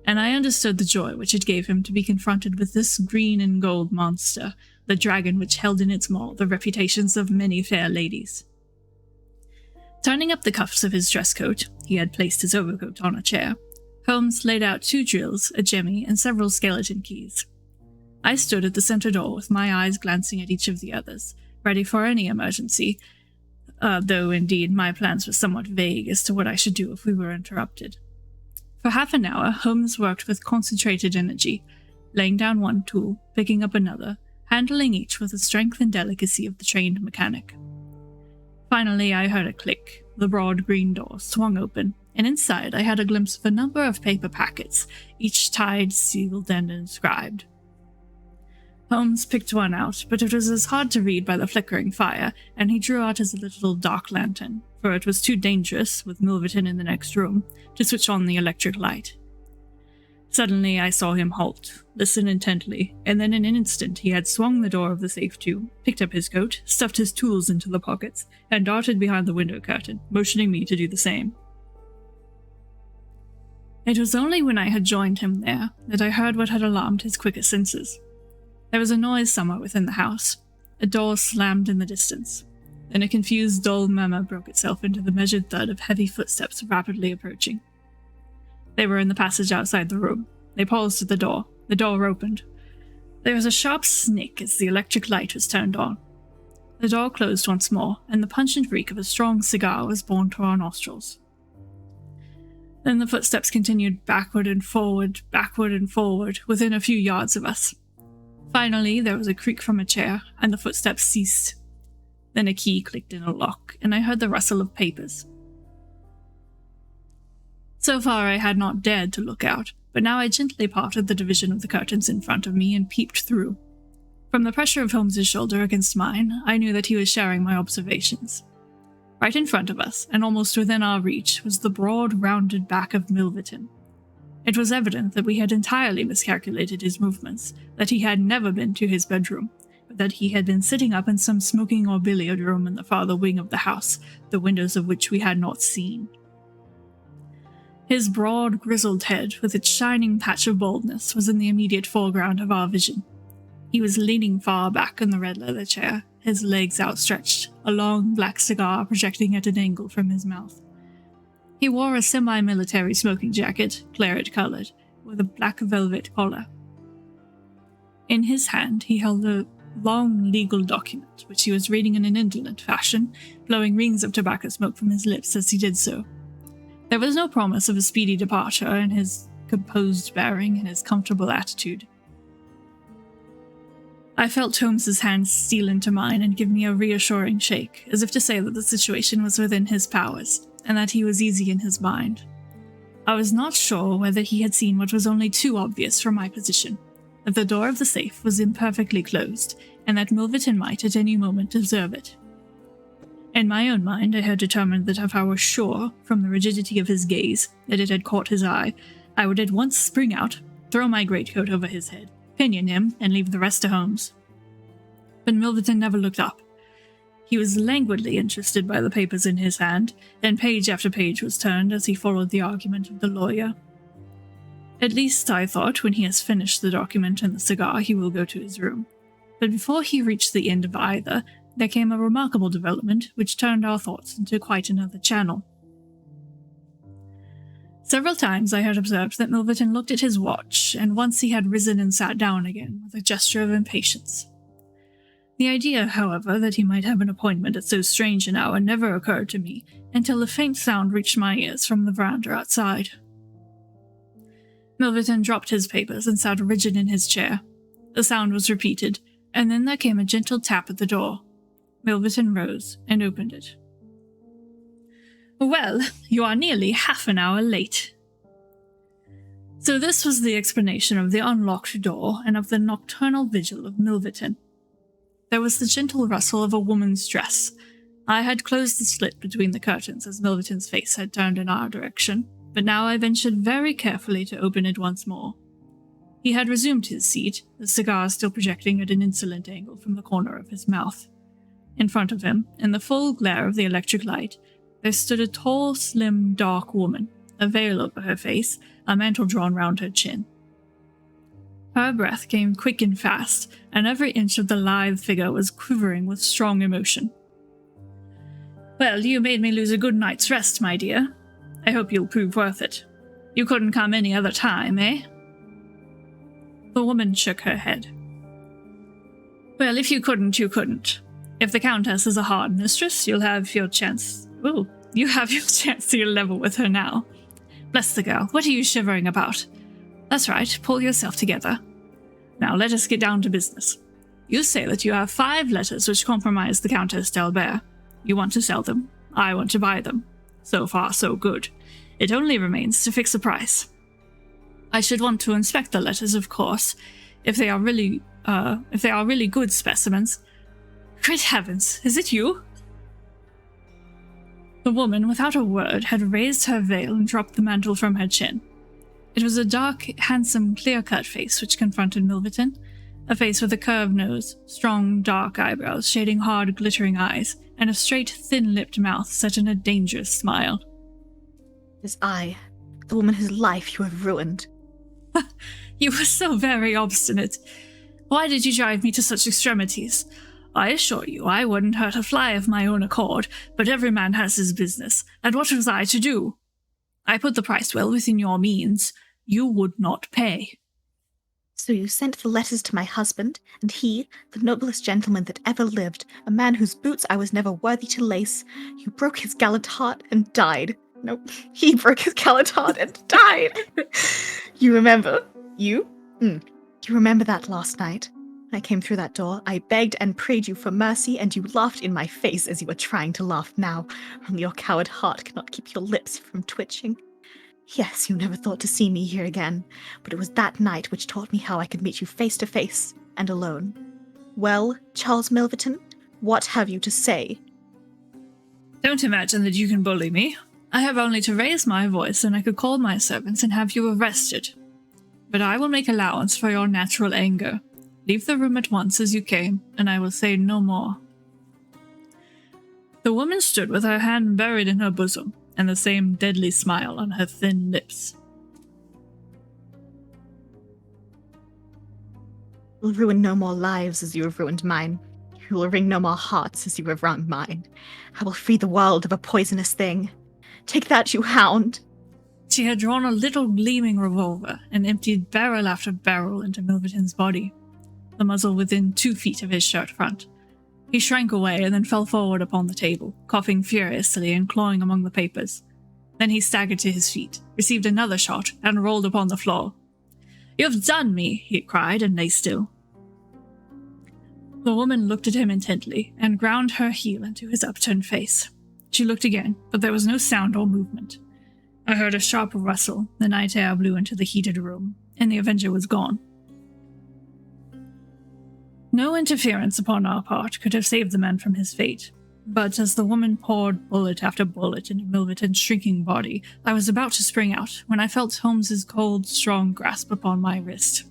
and I understood the joy which it gave him to be confronted with this green and gold monster, the dragon which held in its maw the reputations of many fair ladies. Turning up the cuffs of his dress coat, he had placed his overcoat on a chair, Holmes laid out 2 drills, a jemmy, and several skeleton keys. I stood at the center door with my eyes glancing at each of the others, ready for any emergency, though indeed my plans were somewhat vague as to what I should do if we were interrupted. For half an hour, Holmes worked with concentrated energy, laying down one tool, picking up another, handling each with the strength and delicacy of the trained mechanic. Finally, I heard a click. The broad green door swung open, and inside I had a glimpse of a number of paper packets, each tied, sealed, and inscribed. Holmes picked one out, but it was as hard to read by the flickering fire, and he drew out his little dark lantern, for it was too dangerous, with Milverton in the next room, to switch on the electric light. Suddenly I saw him halt, listen intently, and then in an instant he had swung the door of the safe to, picked up his coat, stuffed his tools into the pockets, and darted behind the window curtain, motioning me to do the same. It was only when I had joined him there that I heard what had alarmed his quicker senses. There was a noise somewhere within the house. A door slammed in the distance. Then a confused, dull murmur broke itself into the measured thud of heavy footsteps rapidly approaching. They were in the passage outside the room. They paused at the door. The door opened. There was a sharp snick as the electric light was turned on. The door closed once more, and the pungent reek of a strong cigar was borne to our nostrils. Then the footsteps continued backward and forward, within a few yards of us. Finally, there was a creak from a chair, and the footsteps ceased. Then a key clicked in a lock, and I heard the rustle of papers. So far I had not dared to look out, but now I gently parted the division of the curtains in front of me and peeped through. From the pressure of Holmes's shoulder against mine, I knew that he was sharing my observations. Right in front of us, and almost within our reach, was the broad, rounded back of Milverton. It was evident that we had entirely miscalculated his movements, that he had never been to his bedroom, but that he had been sitting up in some smoking or billiard room in the farther wing of the house, the windows of which we had not seen. His broad, grizzled head, with its shining patch of baldness, was in the immediate foreground of our vision. He was leaning far back in the red leather chair, his legs outstretched, a long black cigar projecting at an angle from his mouth. He wore a semi-military smoking jacket, claret-colored, with a black velvet collar. In his hand he held a long legal document, which he was reading in an indolent fashion, blowing rings of tobacco smoke from his lips as he did so. There was no promise of a speedy departure in his composed bearing and his comfortable attitude. I felt Holmes's hand steal into mine and give me a reassuring shake, as if to say that the situation was within his powers, and that he was easy in his mind. I was not sure whether he had seen what was only too obvious from my position, that the door of the safe was imperfectly closed, and that Milverton might at any moment observe it. In my own mind, I had determined that if I were sure, from the rigidity of his gaze, that it had caught his eye, I would at once spring out, throw my greatcoat over his head, pinion him, and leave the rest to Holmes. But Milverton never looked up. He was languidly interested by the papers in his hand, and page after page was turned as he followed the argument of the lawyer. At least, I thought, when he has finished the document and the cigar, he will go to his room. But before he reached the end of either, there came a remarkable development which turned our thoughts into quite another channel. Several times I had observed that Milverton looked at his watch, and once he had risen and sat down again with a gesture of impatience. The idea, however, that he might have an appointment at so strange an hour never occurred to me until a faint sound reached my ears from the veranda outside. Milverton dropped his papers and sat rigid in his chair. The sound was repeated, and then there came a gentle tap at the door. Milverton rose and opened it. "Well, you are nearly half an hour late." So this was the explanation of the unlocked door and of the nocturnal vigil of Milverton. There was the gentle rustle of a woman's dress. I had closed the slit between the curtains as Milverton's face had turned in our direction, but now I ventured very carefully to open it once more. He had resumed his seat, the cigar still projecting at an insolent angle from the corner of his mouth. In front of him, in the full glare of the electric light, there stood a tall, slim, dark woman, a veil over her face, a mantle drawn round her chin. Her breath came quick and fast, and every inch of the lithe figure was quivering with strong emotion. "Well, you made me lose a good night's rest, my dear. I hope you'll prove worth it. You couldn't come any other time, eh?" The woman shook her head. "Well, if you couldn't, you couldn't. If the Countess is a hard mistress, you'll have your chance. Ooh, you have your chance to level with her now. Bless the girl, what are you shivering about? That's right, pull yourself together. Now let us get down to business. You say that you have 5 letters which compromise the Countess d'Albert. You want to sell them. I want to buy them. So far, so good. It only remains to fix a price. I should want to inspect the letters, of course, if they are really good specimens. Great heavens, is it you?" The woman, without a word, had raised her veil and dropped the mantle from her chin. It was a dark, handsome, clear-cut face which confronted Milverton, a face with a curved nose, strong, dark eyebrows shading hard, glittering eyes, and a straight, thin-lipped mouth set in a dangerous smile. "It is I, the woman whose life you have ruined." "You were so very obstinate. Why did you drive me to such extremities? I assure you I wouldn't hurt a fly of my own accord, but every man has his business, and what was I to do? I put the price well within your means. You would not pay." "So you sent the letters to my husband, and he, the noblest gentleman that ever lived, a man whose boots I was never worthy to lace, you broke his gallant heart and died. No, he broke his gallant heart and died. You remember? You remember that last night? When I came through that door, I begged and prayed you for mercy, and you laughed in my face as you were trying to laugh now, only your coward heart cannot keep your lips from twitching. Yes, you never thought to see me here again, but it was that night which taught me how I could meet you face to face and alone. Well, Charles Milverton, what have you to say?" "Don't imagine that you can bully me. I have only to raise my voice and I could call my servants and have you arrested. But I will make allowance for your natural anger. Leave the room at once as you came, and I will say no more." The woman stood with her hand buried in her bosom, and the same deadly smile on her thin lips. "You will ruin no more lives as you have ruined mine. You will wring no more hearts as you have wrung mine. I will free the world of a poisonous thing. Take that, you hound!" She had drawn a little gleaming revolver and emptied barrel after barrel into Milverton's body, the muzzle within 2 feet of his shirt front. He shrank away and then fell forward upon the table, coughing furiously and clawing among the papers. Then he staggered to his feet, received another shot, and rolled upon the floor. "You've done me!" he cried, and lay still. The woman looked at him intently and ground her heel into his upturned face. She looked again, but there was no sound or movement. I heard a sharp rustle, the night air blew into the heated room, and the Avenger was gone. No interference upon our part could have saved the man from his fate, but as the woman poured bullet after bullet into Milverton's shrinking body, I was about to spring out when I felt Holmes's cold, strong grasp upon my wrist.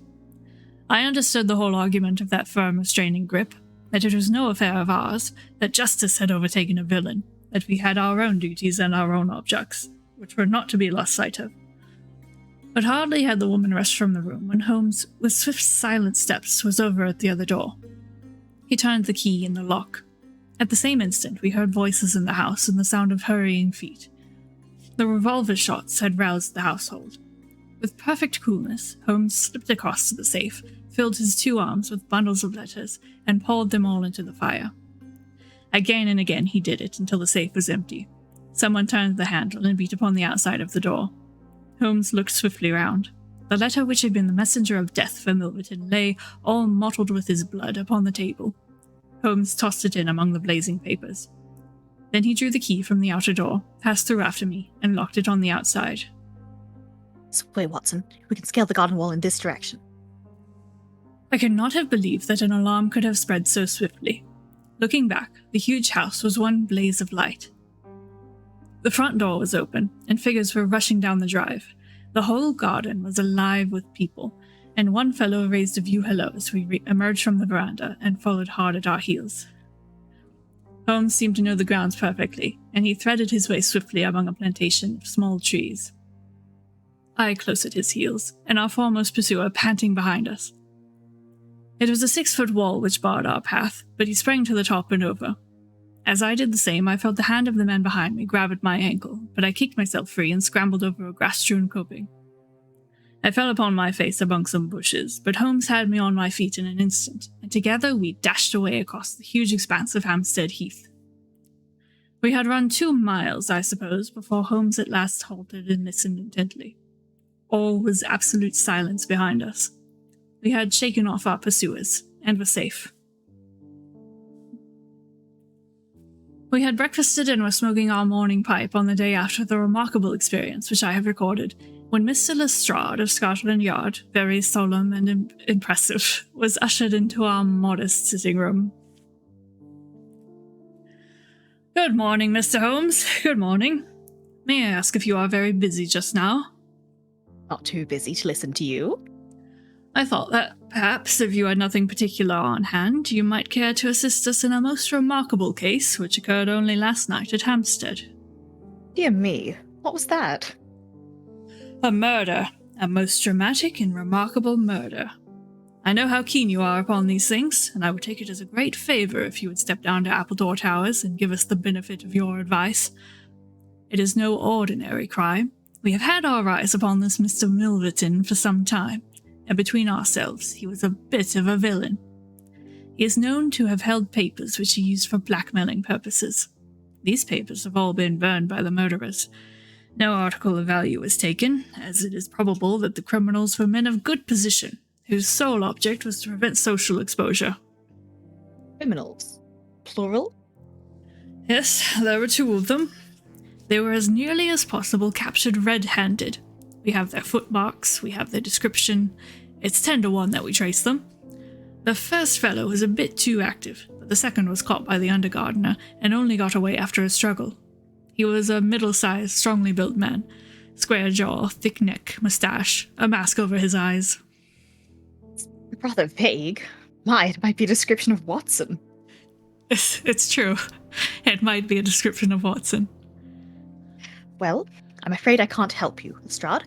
I understood the whole argument of that firm, restraining grip, that it was no affair of ours, that justice had overtaken a villain, that we had our own duties and our own objects, which were not to be lost sight of. But hardly had the woman rushed from the room when Holmes, with swift, silent steps, was over at the other door. He turned the key in the lock. At the same instant, we heard voices in the house and the sound of hurrying feet. The revolver shots had roused the household. With perfect coolness, Holmes slipped across to the safe, filled his 2 arms with bundles of letters, and poured them all into the fire. Again and again he did it until the safe was empty. Someone turned the handle and beat upon the outside of the door. Holmes looked swiftly round. The letter which had been the messenger of death for Milverton lay, all mottled with his blood, upon the table. Holmes tossed it in among the blazing papers. Then he drew the key from the outer door, passed through after me, and locked it on the outside. This way, Watson. We can scale the garden wall in this direction. I could not have believed that an alarm could have spread so swiftly. Looking back, the huge house was one blaze of light. The front door was open, and figures were rushing down the drive. The whole garden was alive with people, and one fellow raised a view hello as we emerged from the veranda and followed hard at our heels. Holmes seemed to know the grounds perfectly, and he threaded his way swiftly among a plantation of small trees. I close at his heels, and our foremost pursuer panting behind us. It was a 6-foot wall which barred our path, but he sprang to the top and over. As I did the same, I felt the hand of the man behind me grab at my ankle, but I kicked myself free and scrambled over a grass-strewn coping. I fell upon my face among some bushes, but Holmes had me on my feet in an instant, and together we dashed away across the huge expanse of Hampstead Heath. We had run 2 miles, I suppose, before Holmes at last halted and listened intently. All was absolute silence behind us. We had shaken off our pursuers, and were safe. We had breakfasted and were smoking our morning pipe on the day after the remarkable experience which I have recorded, when Mr. Lestrade of Scotland Yard, very solemn and impressive, was ushered into our modest sitting room. "Good morning, Mr. Holmes. Good morning. May I ask if you are very busy just now?" Not too busy to listen to you. "I thought that perhaps, if you had nothing particular on hand, you might care to assist us in a most remarkable case which occurred only last night at Hampstead." Dear me, what was that? "A murder. A most dramatic and remarkable murder. I know how keen you are upon these things, and I would take it as a great favour if you would step down to Appledore Towers and give us the benefit of your advice. It is no ordinary crime. We have had our eyes upon this Mr. Milverton for some time, and between ourselves, he was a bit of a villain. He is known to have held papers which he used for blackmailing purposes. These papers have all been burned by the murderers. No article of value was taken, as it is probable that the criminals were men of good position, whose sole object was to prevent social exposure." Criminals. Plural? Yes, there were 2 of them. They were as nearly as possible captured red-handed. We have their footmarks, we have their description. It's 10 to 1 that we trace them. The first fellow was a bit too active, but the second was caught by the undergardener and only got away after a struggle. He was a middle-sized, strongly built man. Square jaw, thick neck, moustache, a mask over his eyes. Rather vague. My, it might be a description of Watson. It's true. It might be a description of Watson. Well, I'm afraid I can't help you, Lestrade.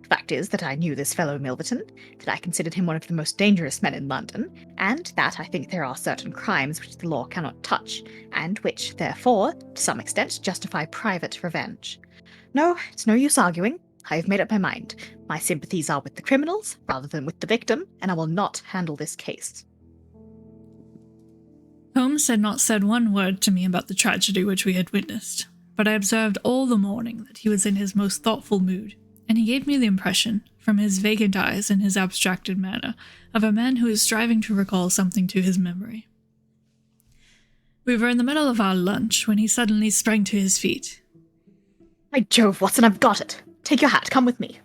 The fact is that I knew this fellow Milverton, that I considered him one of the most dangerous men in London, and that I think there are certain crimes which the law cannot touch, and which, therefore, to some extent, justify private revenge. No, it's no use arguing. I have made up my mind. My sympathies are with the criminals, rather than with the victim, and I will not handle this case. Holmes had not said one word to me about the tragedy which we had witnessed, but I observed all the morning that he was in his most thoughtful mood, and he gave me the impression, from his vacant eyes and his abstracted manner, of a man who is striving to recall something to his memory. We were in the middle of our lunch when he suddenly sprang to his feet. By Jove, Watson, I've got it! Take your hat, come with me.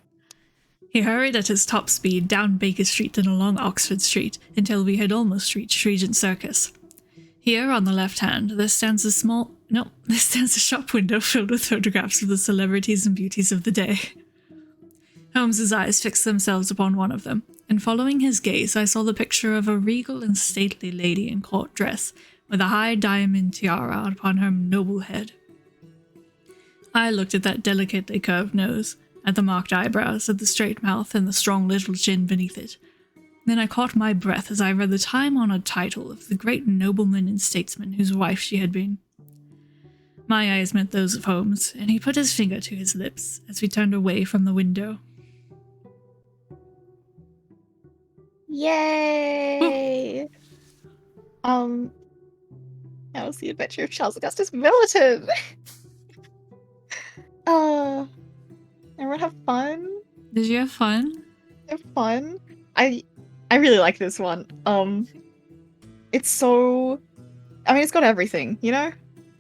He hurried at his top speed down Baker Street and along Oxford Street until we had almost reached Regent Circus. Here, on the left hand, there stands a shop window filled with photographs of the celebrities and beauties of the day. Holmes's eyes fixed themselves upon one of them, and following his gaze I saw the picture of a regal and stately lady in court dress, with a high diamond tiara upon her noble head. I looked at that delicately curved nose, at the marked eyebrows, at the straight mouth, and the strong little chin beneath it. Then I caught my breath as I read the time-honored title of the great nobleman and statesman whose wife she had been. My eyes met those of Holmes, and he put his finger to his lips as we turned away from the window. Yay! That was the adventure of Charles Augustus Milton. Everyone have fun. Did you have fun? Have fun. I really like this one. It's so. I mean, it's got everything, you know.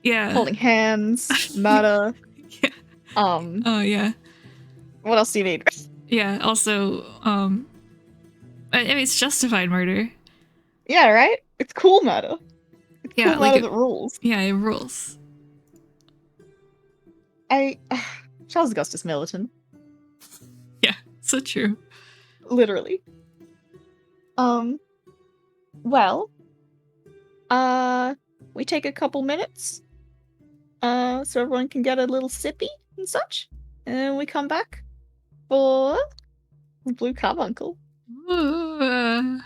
Yeah. Holding hands, murder. Yeah. Oh yeah. What else do you need? Yeah. Also, I mean, it's justified murder. Yeah, right. It's cool murder. It's Yeah, cool like murder that rules. Yeah, it rules. Charles Augustus Milton. Yeah, so true. Literally. Well, we take a couple minutes, so everyone can get a little sippy and such, and then we come back for Blue Carbuncle. Ooh,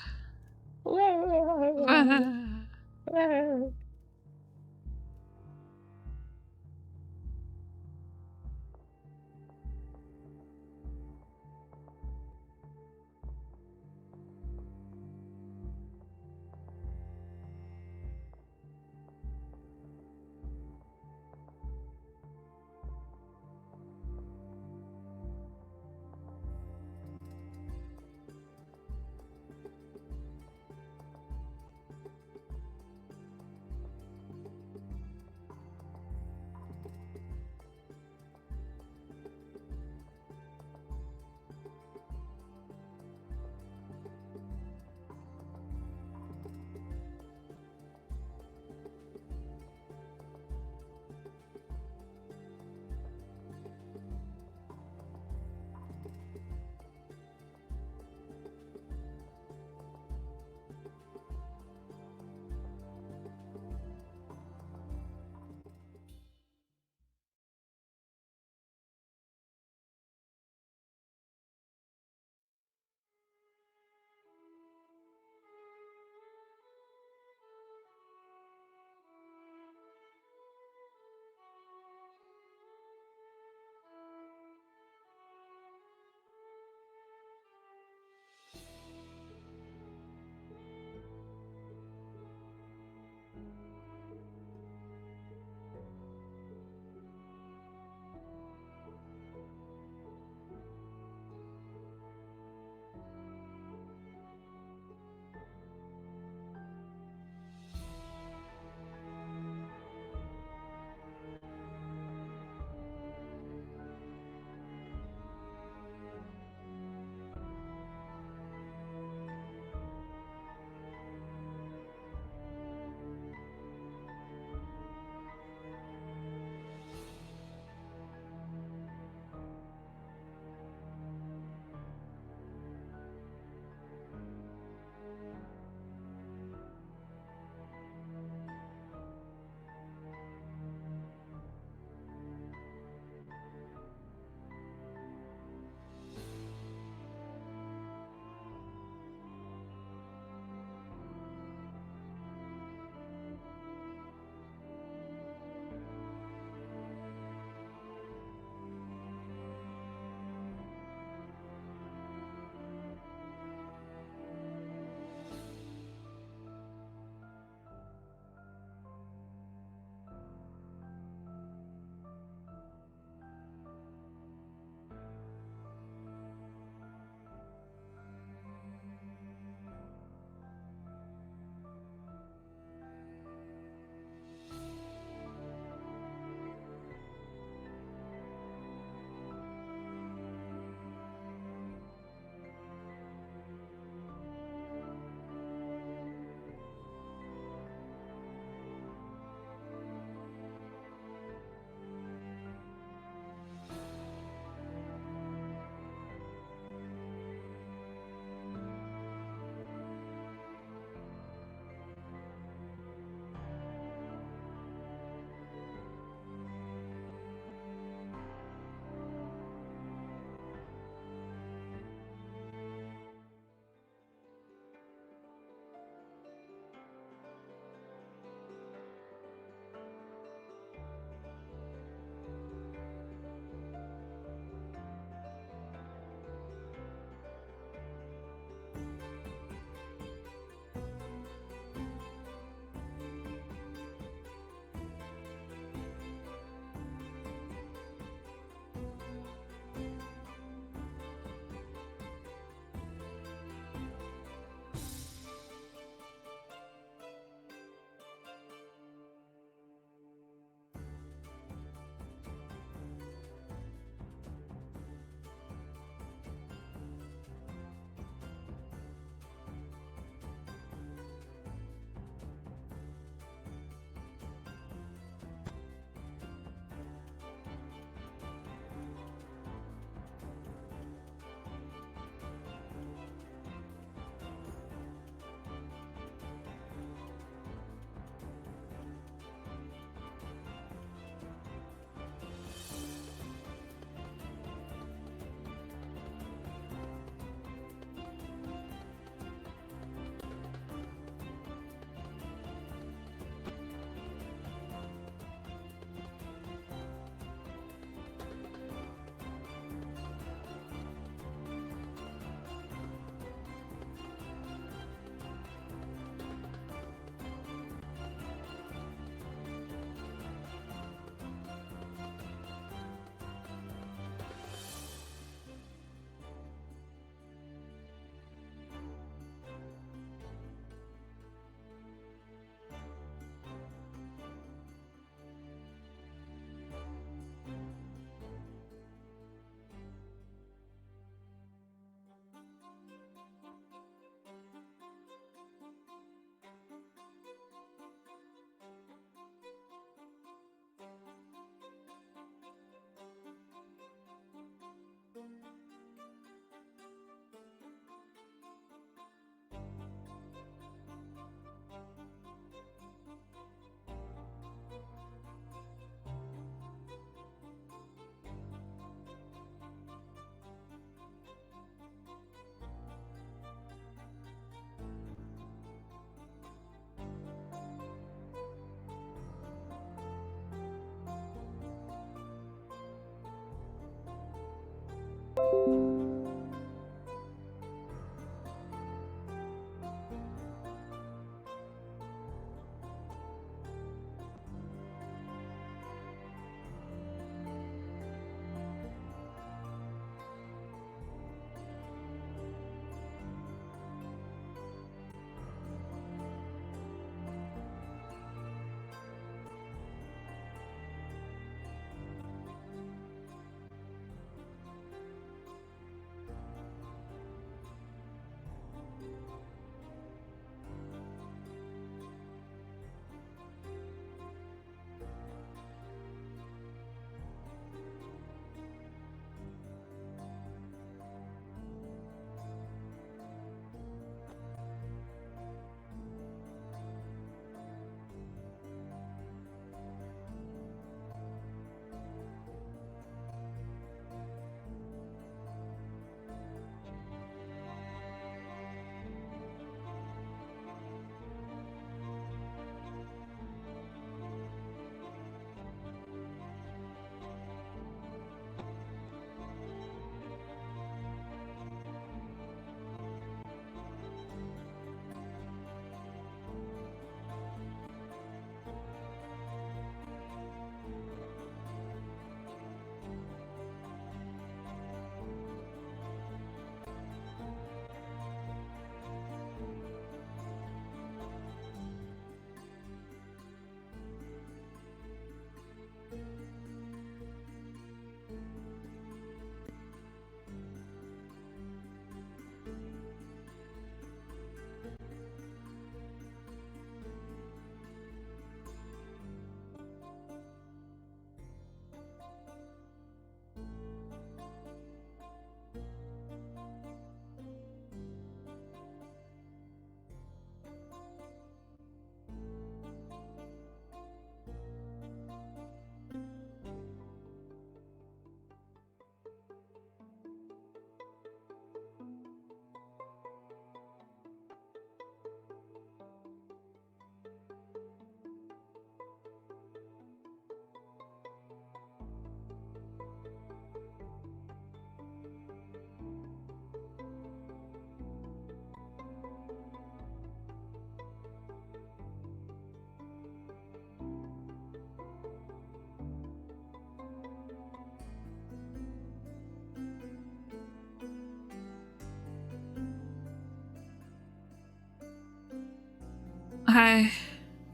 hi.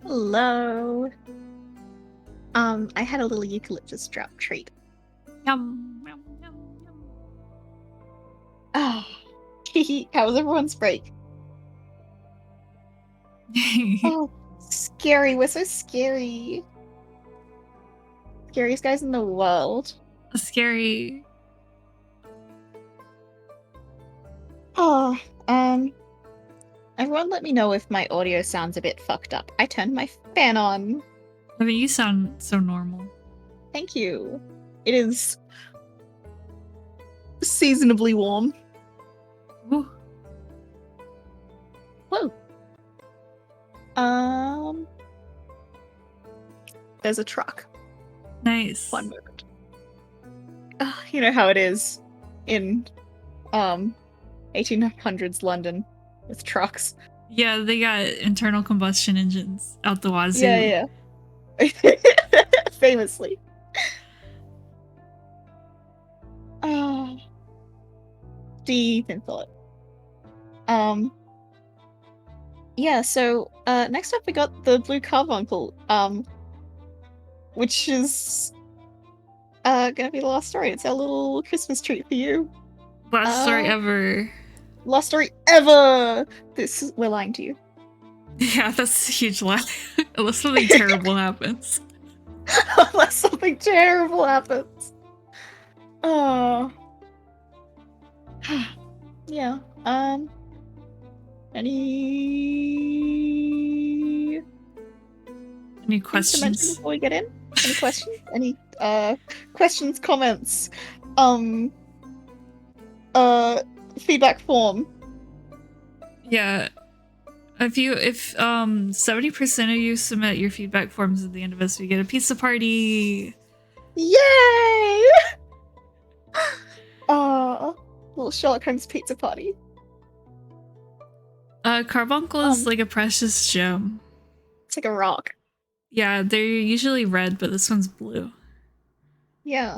Hello. I had a little eucalyptus drop treat. Yum, yum, yum, Ah, how was everyone's break? yum. Oh, scary. We're so scary. Scariest guys in the world. Scary. Oh, everyone let me know if my audio sounds a bit fucked up. I turned my fan on. I mean, you sound so normal. Thank you. It is seasonably warm. Ooh. Whoa. There's a truck. Nice. One moment. You know how it is in 1800s London with trucks. Yeah, they got internal combustion engines out the wazoo. Yeah. Famously. Deep in thought. Yeah, so next up we got the Blue Carbuncle, which is gonna be the last story. It's our little Christmas treat for you. Last story ever. Last story ever! We're lying to you. Yeah, that's a huge lie. Unless something terrible happens. Unless something terrible happens. Oh. Yeah. Any Any things to mention questions? before we get in? Any questions? Any questions, comments? Feedback form. Yeah. If 70% of you submit your feedback forms at the end of this, we get a pizza party. Yay! Little Sherlock Holmes pizza party. Carbuncle is like a precious gem. It's like a rock. Yeah, they're usually red, but this one's blue. Yeah.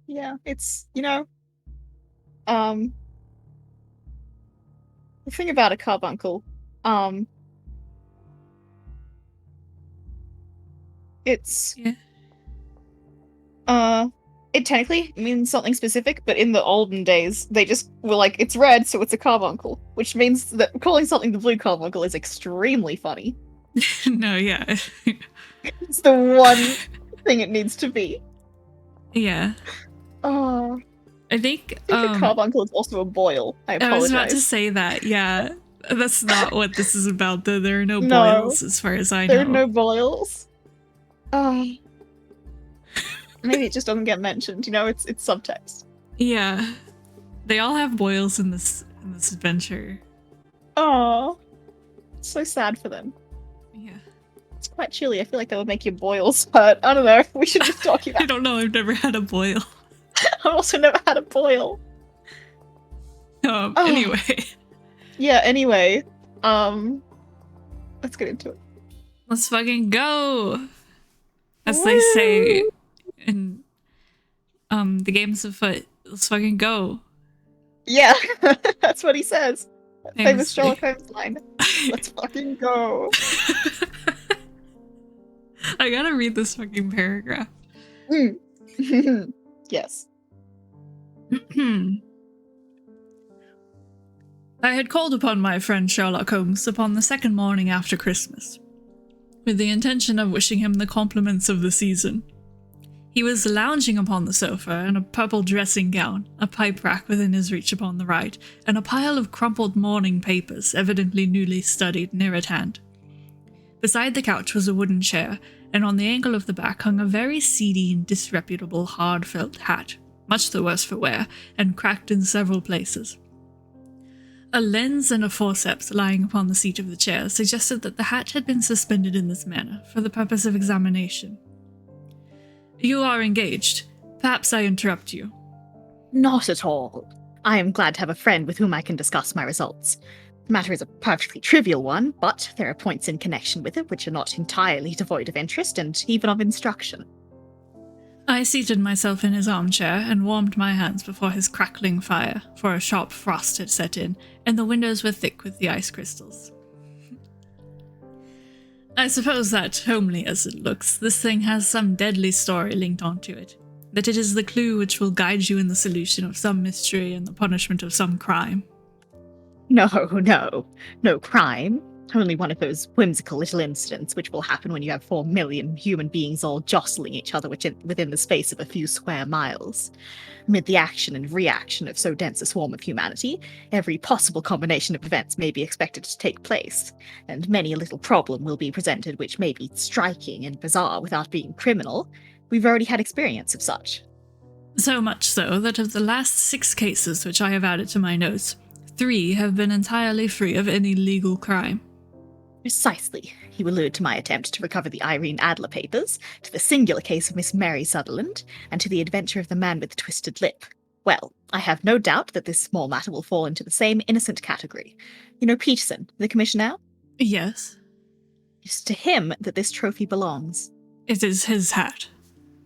Yeah, it's, the thing about a carbuncle, it's, Yeah. it technically means something specific, but in the olden days, they just were like, it's red, so it's a carbuncle, which means that calling something the blue carbuncle is extremely funny. No, yeah. It's the one thing it needs to be. Yeah. Oh. I think a carbuncle is also a boil. I apologize. I was about to say that, yeah. That's not what this is about, though. There are no No. boils, as far as I know. There are no boils. Maybe it just doesn't get mentioned. It's subtext. Yeah. They all have boils in this adventure. Oh, so sad for them. Yeah. It's quite chilly. I feel like that would make your boils hurt. I don't know. We should just talk about I don't know. I've never had a boil. I've also never had a boil. Anyway. Yeah, anyway. Let's get into it. Let's fucking go! As they say in the games of foot. Let's fucking go. Yeah, that's what he says. Famous Famously. Sherlock Holmes line. Let's fucking go. I gotta read this fucking paragraph. Yes. I had called upon my friend Sherlock Holmes upon the second morning after Christmas, with the intention of wishing him the compliments of the season. He was lounging upon the sofa in a purple dressing gown, a pipe rack within his reach upon the right, and a pile of crumpled morning papers, evidently newly studied, near at hand. Beside the couch was a wooden chair, and on the angle of the back hung a very seedy and disreputable hard felt hat, much the worse for wear, and cracked in several places. A lens and a forceps lying upon the seat of the chair suggested that the hat had been suspended in this manner for the purpose of examination. You are engaged. Perhaps I interrupt you. Not at all. I am glad to have a friend with whom I can discuss my results. The matter is a perfectly trivial one, but there are points in connection with it which are not entirely devoid of interest and even of instruction. I seated myself in his armchair and warmed my hands before his crackling fire, for a sharp frost had set in, and the windows were thick with the ice crystals. I suppose that, homely as it looks, this thing has some deadly story linked onto it. That it is the clue which will guide you in the solution of some mystery and the punishment of some crime. No, no crime. Only one of those whimsical little incidents which will happen when you have 4 million human beings all jostling each other within the space of a few square miles. Amid the action and reaction of so dense a swarm of humanity, every possible combination of events may be expected to take place, and many a little problem will be presented which may be striking and bizarre without being criminal. We've already had experience of such. So much so that of the last 6 cases which I have added to my notes, 3 have been entirely free of any legal crime. Precisely. You allude to my attempt to recover the Irene Adler papers, to the singular case of Miss Mary Sutherland, and to the adventure of the man with the twisted lip. Well, I have no doubt that this small matter will fall into the same innocent category. You know Peterson, the commissioner? Yes, It's to him that this trophy belongs. it is his hat.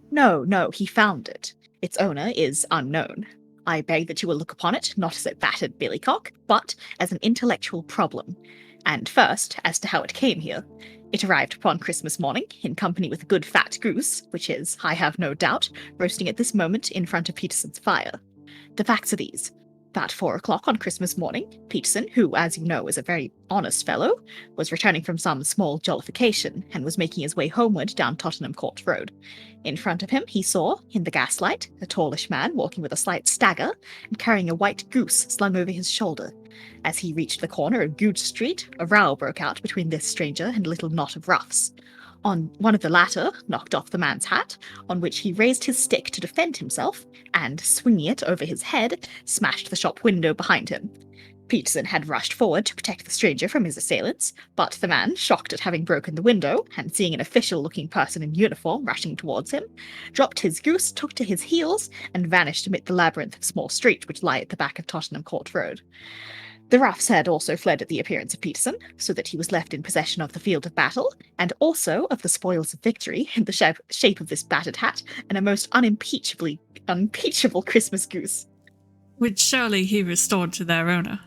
No, he found it. Its owner is unknown. I beg that you will look upon it not as a battered billycock, but as an intellectual problem. And first, as to how it came here. It arrived upon Christmas morning, in company with a good fat goose, which is, I have no doubt, roasting at this moment in front of Peterson's fire. The facts are these. About 4 o'clock on Christmas morning, Peterson, who, as you know, is a very honest fellow, was returning from some small jollification, and was making his way homeward down Tottenham Court Road. In front of him he saw, in the gaslight, a tallish man walking with a slight stagger, and carrying a white goose slung over his shoulder. As he reached the corner of Goodge Street, a row broke out between this stranger and a little knot of roughs. On one of the latter knocked off the man's hat, on which he raised his stick to defend himself, and, swinging it over his head, smashed the shop window behind him. Peterson had rushed forward to protect the stranger from his assailants, but the man, shocked at having broken the window, and seeing an official-looking person in uniform rushing towards him, dropped his goose, took to his heels, and vanished amid the labyrinth of small streets which lie at the back of Tottenham Court Road. The roughs had also fled at the appearance of Peterson, so that he was left in possession of the field of battle, and also of the spoils of victory in the shape of this battered hat and a most unimpeachable Christmas goose. Which surely he restored to their owner.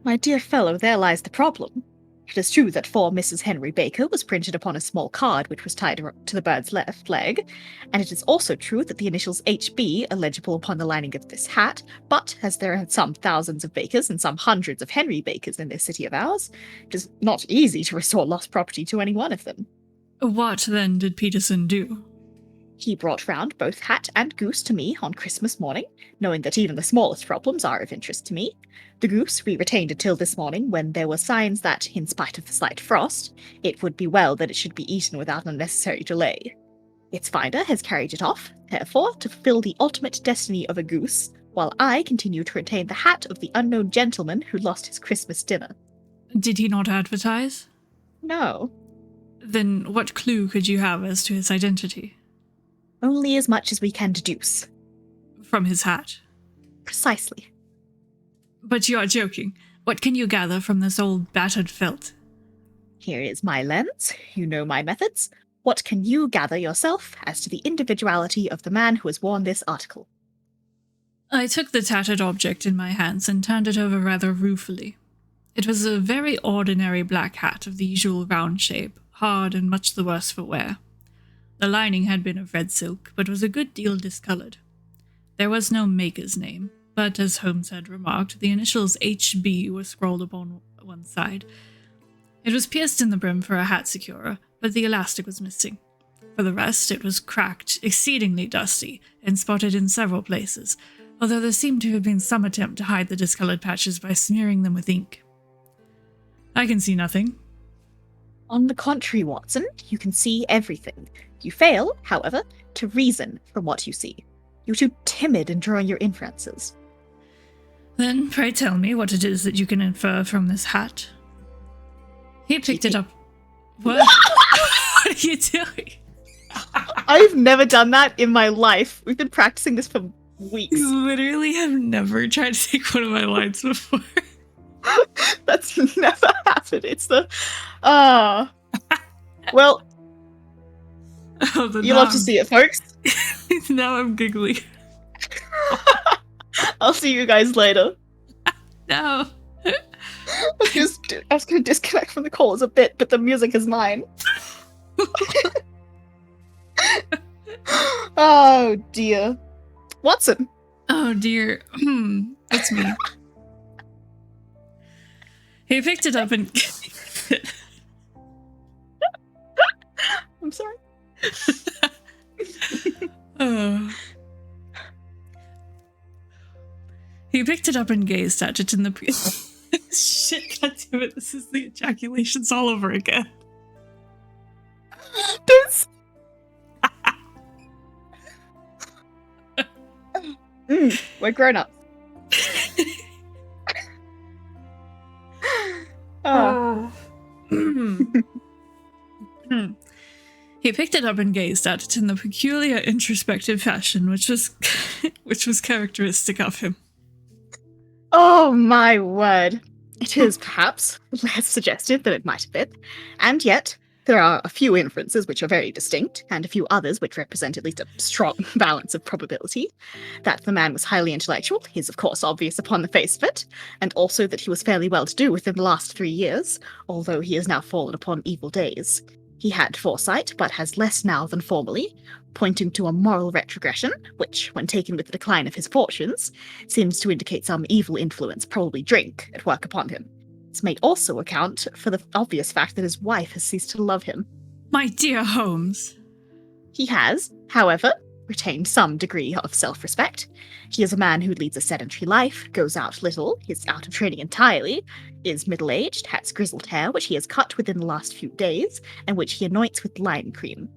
My dear fellow, there lies the problem. It is true that for Mrs. Henry Baker was printed upon a small card which was tied to the bird's left leg, and it is also true that the initials HB are legible upon the lining of this hat, but as there are some thousands of Bakers and some hundreds of Henry Bakers in this city of ours, it is not easy to restore lost property to any one of them. What, then, did Peterson do? He brought round both hat and goose to me on Christmas morning, knowing that even the smallest problems are of interest to me. The goose we retained until this morning, when there were signs that, in spite of the slight frost, it would be well that it should be eaten without unnecessary delay. Its finder has carried it off, therefore, to fulfill the ultimate destiny of a goose, while I continue to retain the hat of the unknown gentleman who lost his Christmas dinner. Did he not advertise? No, Then what clue could you have as to his identity? only as much as we can deduce. From his hat. Precisely. But you are joking. What can you gather from this old battered felt? Here is my lens. You know my methods. What can you gather yourself as to the individuality of the man who has worn this article? I took the tattered object in my hands and turned it over rather ruefully. It was a very ordinary black hat of the usual round shape, hard and much the worse for wear. The lining had been of red silk, but was a good deal discoloured. There was no maker's name, but as Holmes had remarked, the initials HB were scrawled upon one side. It was pierced in the brim for a hat securer, but the elastic was missing. For the rest, it was cracked, exceedingly dusty, and spotted in several places, although there seemed to have been some attempt to hide the discoloured patches by smearing them with ink. I can see nothing. On the contrary, Watson, you can see everything. You fail, however, to reason from what you see. You're too timid in drawing your inferences. Then pray tell me what it is that you can infer from this hat. He picked it up. What? What are you doing? I've never done that in my life. We've been practicing this for weeks. Literally have never tried to take one of my lines before. That's never happened. It's the... Well... Oh, the You love to see it, folks. Now I'm giggling. I'll see you guys later. No. I was going to disconnect from the calls a bit, but the music is mine. Oh dear. Watson. Oh dear. That's me. He picked it up and I'm sorry. Oh. He picked it up and gazed at it in the shit, God damn it, this is the ejaculations all over again. Don't. We're grown up. He picked it up and gazed at it in the peculiar introspective fashion which was characteristic of him. Oh my word. It is perhaps less suggestive than it might have been, and yet there are a few inferences which are very distinct, and a few others which represent at least a strong balance of probability. That the man was highly intellectual is of course obvious upon the face of it, and also that he was fairly well-to-do within the last 3 years, although he has now fallen upon evil days. He had foresight, but has less now than formerly, pointing to a moral retrogression, which, when taken with the decline of his fortunes, seems to indicate some evil influence, probably drink, at work upon him. This may also account for the obvious fact that his wife has ceased to love him. My dear Holmes. He has, however, retained some degree of self-respect. He is a man who leads a sedentary life, goes out little, is out of training entirely, is middle-aged, has grizzled hair which he has cut within the last few days, and which he anoints with lime cream.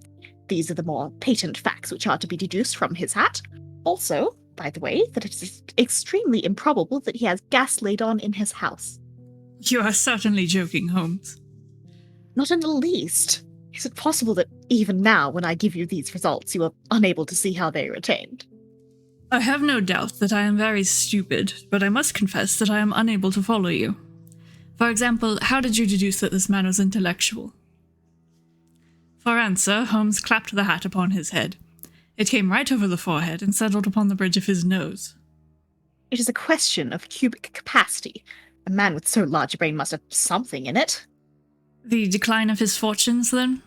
These are the more patent facts which are to be deduced from his hat. Also, by the way, that it is extremely improbable that he has gas laid on in his house. You are certainly joking, Holmes. Not in the least. Is it possible that even now, when I give you these results, you are unable to see how they are attained? I have no doubt that I am very stupid, but I must confess that I am unable to follow you. For example, how did you deduce that this man was intellectual? For answer, Holmes clapped the hat upon his head. It came right over the forehead and settled upon the bridge of his nose. It is a question of cubic capacity. A man with so large a brain must have something in it. The decline of his fortunes, then?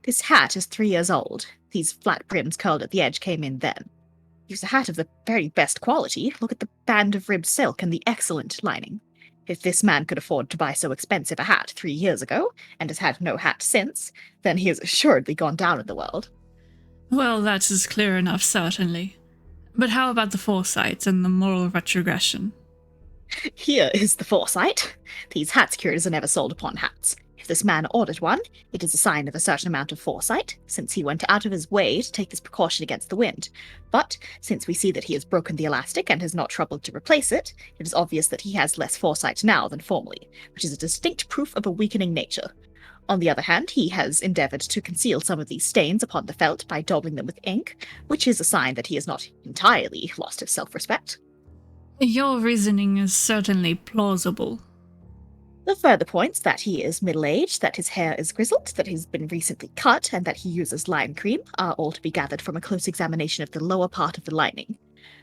This hat is 3 years old. These flat brims curled at the edge came in then. It was a hat of the very best quality. Look at the band of ribbed silk and the excellent lining. If this man could afford to buy so expensive a hat 3 years ago, and has had no hat since, then he has assuredly gone down in the world. Well, that is clear enough, certainly. But how about the foresight and the moral retrogression? Here is the foresight. These hat securities are never sold upon hats. If this man ordered one, it is a sign of a certain amount of foresight, since he went out of his way to take this precaution against the wind. But, since we see that he has broken the elastic and has not troubled to replace it, it is obvious that he has less foresight now than formerly, which is a distinct proof of a weakening nature. On the other hand, he has endeavoured to conceal some of these stains upon the felt by daubing them with ink, which is a sign that he has not entirely lost his self-respect. Your reasoning is certainly plausible. The further points that he is middle-aged, that his hair is grizzled, that he's been recently cut, and that he uses lime cream are all to be gathered from a close examination of the lower part of the lining.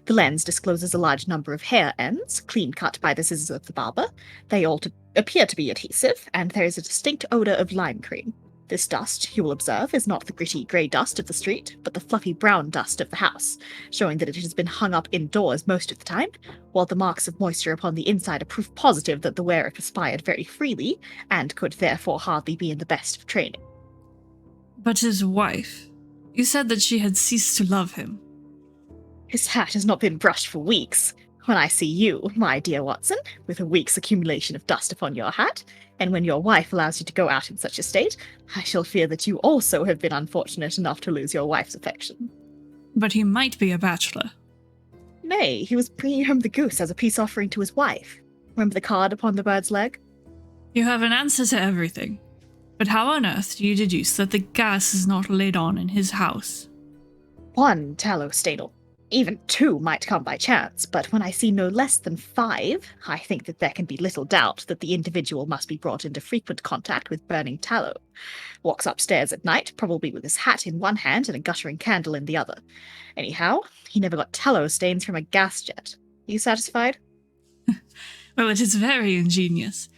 The lens discloses a large number of hair ends, clean cut by the scissors of the barber. They all appear to be adhesive, and there is a distinct odour of lime cream. This dust, you will observe, is not the gritty grey dust of the street, but the fluffy brown dust of the house, showing that it has been hung up indoors most of the time, while the marks of moisture upon the inside are proof positive that the wearer perspired very freely, and could therefore hardly be in the best of training. But his wife? You said that she had ceased to love him. His hat has not been brushed for weeks. When I see you, my dear Watson, with a week's accumulation of dust upon your hat, and when your wife allows you to go out in such a state, I shall fear that you also have been unfortunate enough to lose your wife's affection. But he might be a bachelor. Nay, he was bringing home the goose as a peace offering to his wife. Remember the card upon the bird's leg? You have an answer to everything. But how on earth do you deduce that the gas is not laid on in his house? One tallow stainel. Even 2 might come by chance, but when I see no less than 5, I think that there can be little doubt that the individual must be brought into frequent contact with burning tallow. Walks upstairs at night, probably with his hat in one hand and a guttering candle in the other. Anyhow, he never got tallow stains from a gas jet. Are you satisfied? Well, it is very ingenious.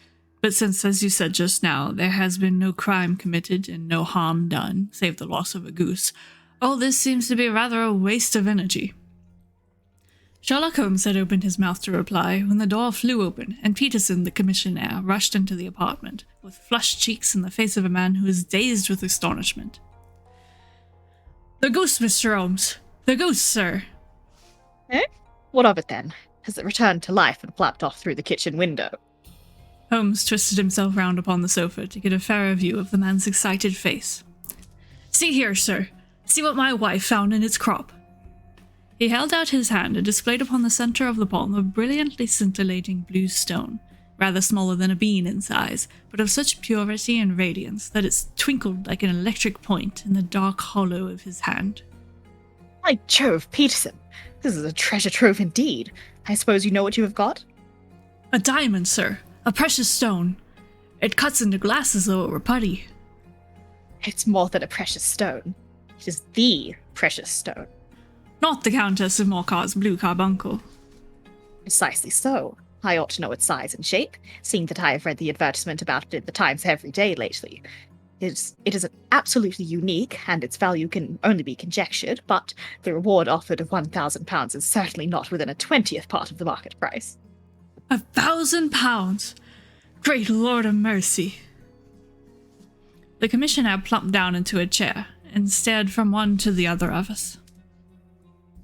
But since, as you said just now, there has been no crime committed and no harm done, save the loss of a goose, all this seems to be rather a waste of energy. Sherlock Holmes had opened his mouth to reply when the door flew open, and Peterson, the commissionaire, rushed into the apartment, with flushed cheeks and the face of a man who was dazed with astonishment. "The goose, Mr. Holmes! The goose, sir!" Eh? What of it then? Has it returned to life and flapped off through the kitchen window? Holmes twisted himself round upon the sofa to get a fairer view of the man's excited face. "See here, sir. See what my wife found in its crop." He held out his hand and displayed upon the center of the palm a brilliantly scintillating blue stone, rather smaller than a bean in size, but of such purity and radiance that it twinkled like an electric point in the dark hollow of his hand. By Jove, Peterson, this is a treasure trove indeed. I suppose you know what you have got? "A diamond, sir. A precious stone. It cuts into glass as though it were putty." It's more than a precious stone. It is the precious stone. "Not the Countess of Morcar's blue carbuncle." Precisely so. I ought to know its size and shape, seeing that I have read the advertisement about it in the Times every day lately. It is absolutely unique, and its value can only be conjectured, but the reward offered of £1,000 is certainly not within a 20th part of the market price. £1,000! Great Lord of mercy! The commissioner plumped down into a chair and stared from one to the other of us.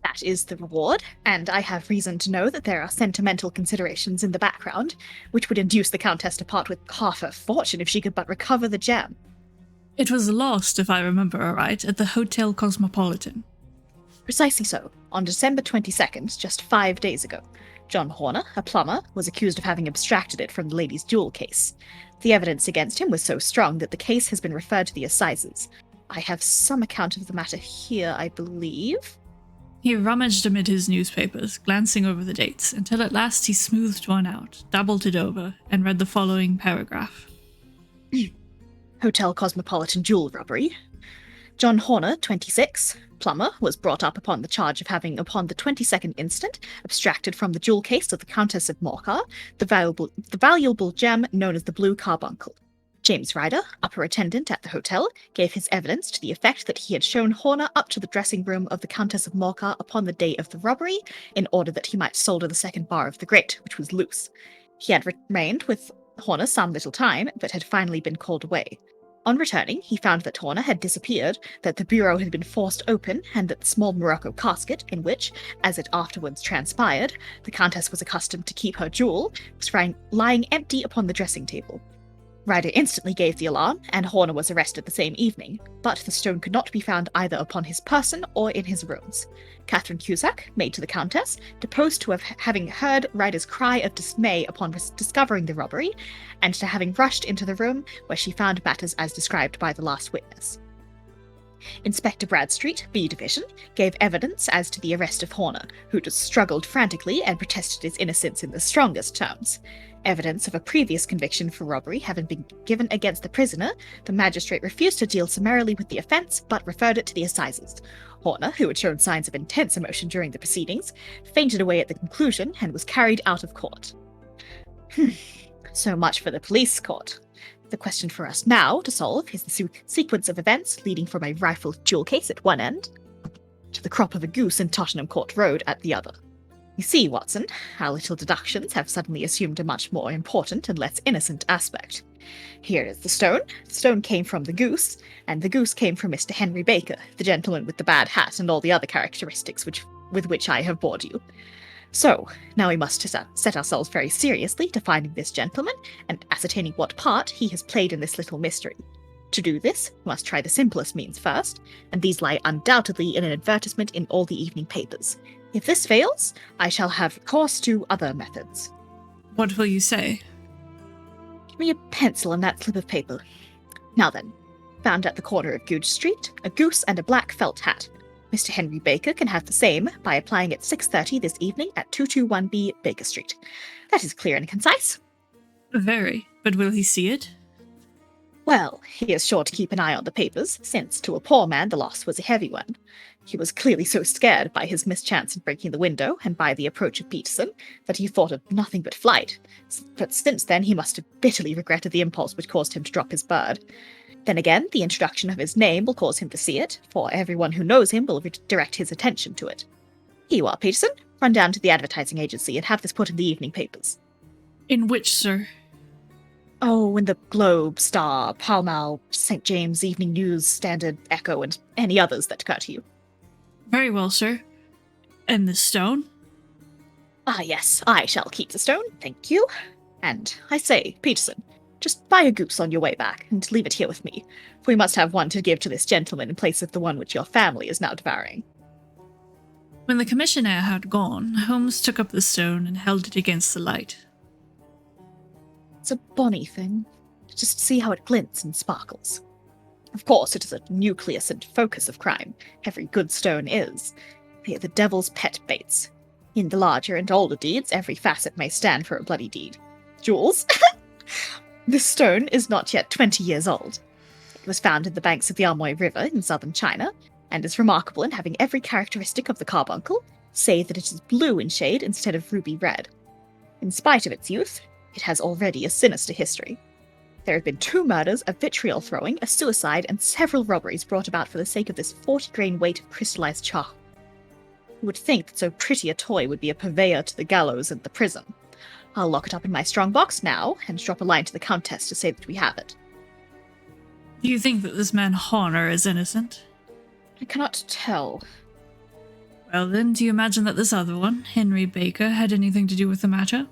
That is the reward, and I have reason to know that there are sentimental considerations in the background, which would induce the Countess to part with half her fortune if she could but recover the gem. It was lost, if I remember aright, at the Hotel Cosmopolitan. Precisely so. On December 22nd, just 5 days ago, John Horner, a plumber, was accused of having abstracted it from the lady's jewel case. The evidence against him was so strong that the case has been referred to the assizes. I have some account of the matter here, I believe. He rummaged amid his newspapers, glancing over the dates, until at last he smoothed one out, doubled it over, and read the following paragraph. Hotel Cosmopolitan jewel robbery. John Horner, 26, plumber, was brought up upon the charge of having, upon the 22nd instant, abstracted from the jewel case of the Countess of Morcar the valuable gem known as the Blue Carbuncle. James Ryder, upper attendant at the hotel, gave his evidence to the effect that he had shown Horner up to the dressing room of the Countess of Morcar upon the day of the robbery, in order that he might solder the second bar of the grate, which was loose. He had remained with Horner some little time, but had finally been called away. On returning, he found that Horner had disappeared, that the bureau had been forced open, and that the small morocco casket, in which, as it afterwards transpired, the Countess was accustomed to keep her jewel, was lying empty upon the dressing table. Ryder instantly gave the alarm, and Horner was arrested the same evening, but the stone could not be found either upon his person or in his rooms. Catherine Cusack, maid to the Countess, deposed to having heard Ryder's cry of dismay upon discovering the robbery, and to having rushed into the room where she found matters as described by the last witness. Inspector Bradstreet, B Division, gave evidence as to the arrest of Horner, who just struggled frantically and protested his innocence in the strongest terms. Evidence of a previous conviction for robbery having been given against the prisoner, the magistrate refused to deal summarily with the offence, but referred it to the assizes. Horner, who had shown signs of intense emotion during the proceedings, fainted away at the conclusion and was carried out of court. So much for the police court. The question for us now to solve is the sequence of events leading from a rifled jewel case at one end to the crop of a goose in Tottenham Court Road at the other. You see, Watson, our little deductions have suddenly assumed a much more important and less innocent aspect. Here is the stone. The stone came from the goose, and the goose came from Mr. Henry Baker, the gentleman with the bad hat and all the other characteristics with which I have bored you. So, now we must set ourselves very seriously to finding this gentleman and ascertaining what part he has played in this little mystery. To do this, we must try the simplest means first, and these lie undoubtedly in an advertisement in all the evening papers. If this fails, I shall have recourse to other methods. What will you say? Give me a pencil and that slip of paper. Now then, found at the corner of Goodge Street, a goose and a black felt hat. Mr. Henry Baker can have the same by applying at 6:30 this evening at 221B Baker Street. That is clear and concise. Very. But will he see it? Well, he is sure to keep an eye on the papers, since to a poor man the loss was a heavy one. He was clearly so scared by his mischance in breaking the window and by the approach of Peterson that he thought of nothing but flight. But since then he must have bitterly regretted the impulse which caused him to drop his bird. Then again, the introduction of his name will cause him to see it, for everyone who knows him will direct his attention to it. Here you are, Peterson. Run down to the advertising agency and have this put in the evening papers. In which, sir? Oh, in the Globe, Star, Pall Mall, St. James, Evening News, Standard, Echo, and any others that occur to you. Very well, sir. And the stone? Ah, yes, I shall keep the stone, thank you. And I say, Peterson, just buy a goose on your way back, and leave it here with me, for we must have one to give to this gentleman in place of the one which your family is now devouring. When the commissioner had gone, Holmes took up the stone and held it against the light. It's a bonny thing. Just see how it glints and sparkles. Of course, it is a nucleus and focus of crime. Every good stone is. They are the devil's pet baits. In the larger and older deeds, every facet may stand for a bloody deed. Jules? This stone is not yet 20 years old. It was found in the banks of the Amoy River in southern China, and is remarkable in having every characteristic of the carbuncle, save that it is blue in shade instead of ruby red. In spite of its youth, it has already a sinister history. There have been 2 murders, a vitriol throwing, a suicide, and several robberies brought about for the sake of this 40-grain weight of crystallized charcoal. You would think that so pretty a toy would be a purveyor to the gallows and the prison. I'll lock it up in my strongbox now, and drop a line to the Countess to say that we have it. Do you think that this man Horner is innocent? I cannot tell. Well then, do you imagine that this other one, Henry Baker, had anything to do with the matter?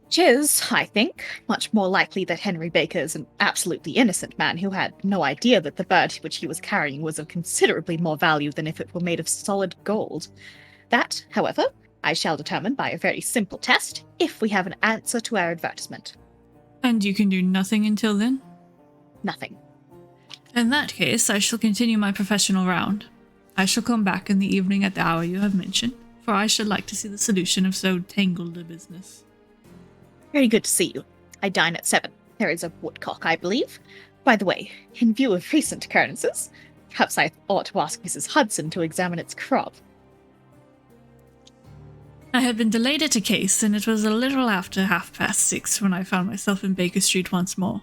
Which is, I think, much more likely that Henry Baker is an absolutely innocent man who had no idea that the bird which he was carrying was of considerably more value than if it were made of solid gold. That, however, I shall determine by a very simple test, if we have an answer to our advertisement. And you can do nothing until then? Nothing. In that case, I shall continue my professional round. I shall come back in the evening at the hour you have mentioned, for I should like to see the solution of so tangled a business. Very good to see you. I dine at 7. There is a woodcock, I believe. By the way, in view of recent occurrences, perhaps I ought to ask Mrs. Hudson to examine its crop. I had been delayed at a case, and it was a little after 6:30 when I found myself in Baker Street once more.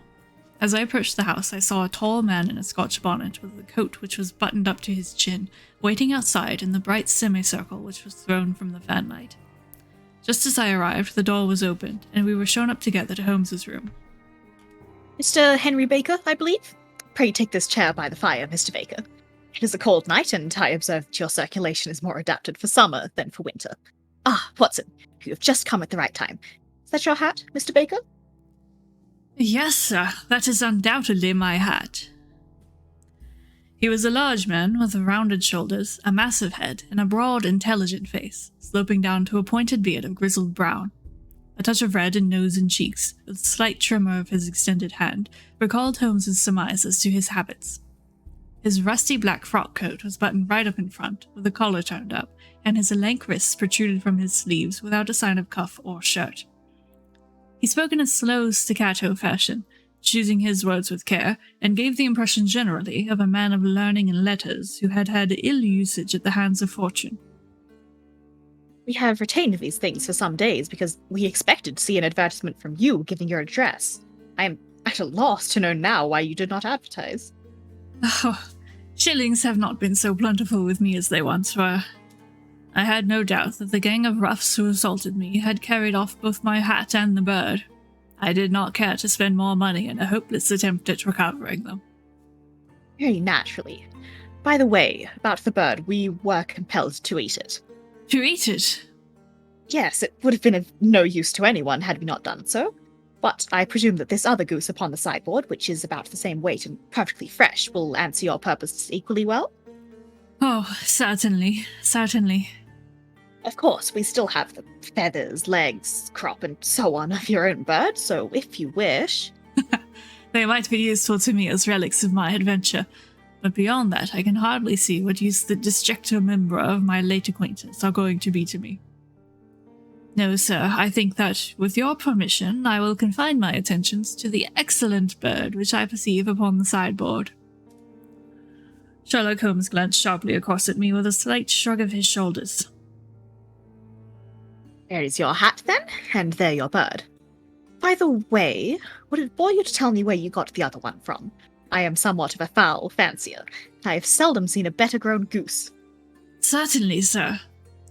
As I approached the house, I saw a tall man in a Scotch bonnet with a coat which was buttoned up to his chin, waiting outside in the bright semicircle which was thrown from the fanlight. Just as I arrived, the door was opened, and we were shown up together to Holmes's room. Mr. Henry Baker, I believe? Pray take this chair by the fire, Mr. Baker. It is a cold night, and I observe that your circulation is more adapted for summer than for winter. Ah, Watson, you have just come at the right time. Is that your hat, Mr. Baker? Yes, sir, that is undoubtedly my hat. He was a large man with rounded shoulders, a massive head, and a broad, intelligent face, sloping down to a pointed beard of grizzled brown. A touch of red in nose and cheeks, with a slight tremor of his extended hand, recalled Holmes's surmise as to his habits. His rusty black frock coat was buttoned right up in front, with the collar turned up, and his lank wrists protruded from his sleeves without a sign of cuff or shirt. He spoke in a slow, staccato fashion, choosing his words with care, and gave the impression generally of a man of learning and letters who had had ill usage at the hands of fortune. We have retained these things for some days because we expected to see an advertisement from you giving your address. I am at a loss to know now why you did not advertise. Oh, shillings have not been so plentiful with me as they once were. I had no doubt that the gang of roughs who assaulted me had carried off both my hat and the bird. I did not care to spend more money in a hopeless attempt at recovering them. Very naturally. By the way, about the bird, we were compelled to eat it. To eat it? Yes, it would have been of no use to anyone had we not done so. But I presume that this other goose upon the sideboard, which is about the same weight and perfectly fresh, will answer your purpose equally well? Oh, certainly, certainly. Of course, we still have the feathers, legs, crop, and so on of your own bird, so if you wish... They might be useful to me as relics of my adventure. But beyond that, I can hardly see what use the disjecta membra of my late acquaintance are going to be to me. No, sir, I think that, with your permission, I will confine my attentions to the excellent bird which I perceive upon the sideboard. Sherlock Holmes glanced sharply across at me with a slight shrug of his shoulders. There is your hat, then, and there your bird. By the way, would it bore you to tell me where you got the other one from? I am somewhat of a fowl fancier. I have seldom seen a better-grown goose. Certainly, sir.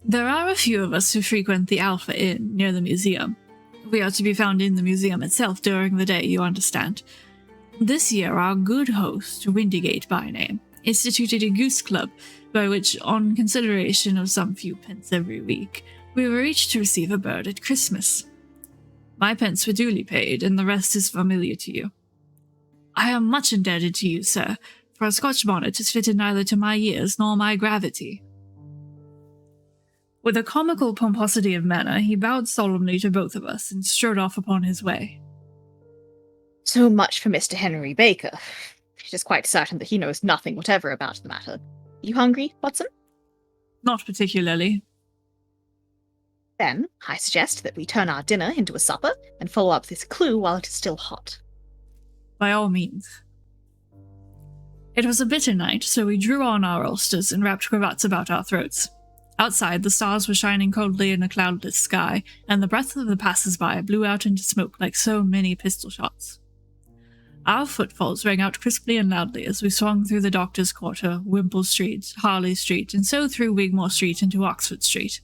There are a few of us who frequent the Alpha Inn near the museum. We are to be found in the museum itself during the day, you understand. This year, our good host, Windigate by name, instituted a goose club, by which, on consideration of some few pence every week, we were each to receive a bird at Christmas. My pence were duly paid, and the rest is familiar to you. I am much indebted to you, sir, for a Scotch bonnet is fitted neither to my years nor my gravity. With a comical pomposity of manner, he bowed solemnly to both of us and strode off upon his way. So much for Mr. Henry Baker. It is quite certain that he knows nothing whatever about the matter. You hungry, Watson? Not particularly. Then, I suggest that we turn our dinner into a supper and follow up this clue while it is still hot. By all means. It was a bitter night, so we drew on our ulsters and wrapped cravats about our throats. Outside, the stars were shining coldly in a cloudless sky, and the breath of the passers-by blew out into smoke like so many pistol shots. Our footfalls rang out crisply and loudly as we swung through the Doctor's Quarter, Wimpole Street, Harley Street, and so through Wigmore Street into Oxford Street.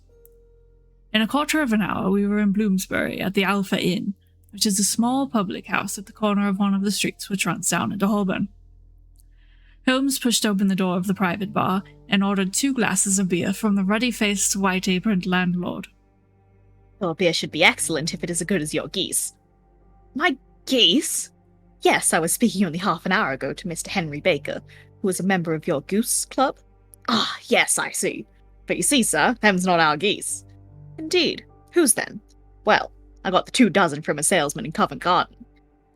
In a quarter of an hour, we were in Bloomsbury at the Alpha Inn, which is a small public house at the corner of one of the streets which runs down into Holborn. Holmes pushed open the door of the private bar and ordered 2 glasses of beer from the ruddy-faced, white-aproned landlord. Your beer should be excellent if it is as good as your geese. My geese? Yes, I was speaking only half an hour ago to Mr. Henry Baker, who is a member of your goose club. Ah, yes, I see. But you see, sir, them's not our geese. Indeed. Whose then? Well, I got the 2 dozen from a salesman in Covent Garden.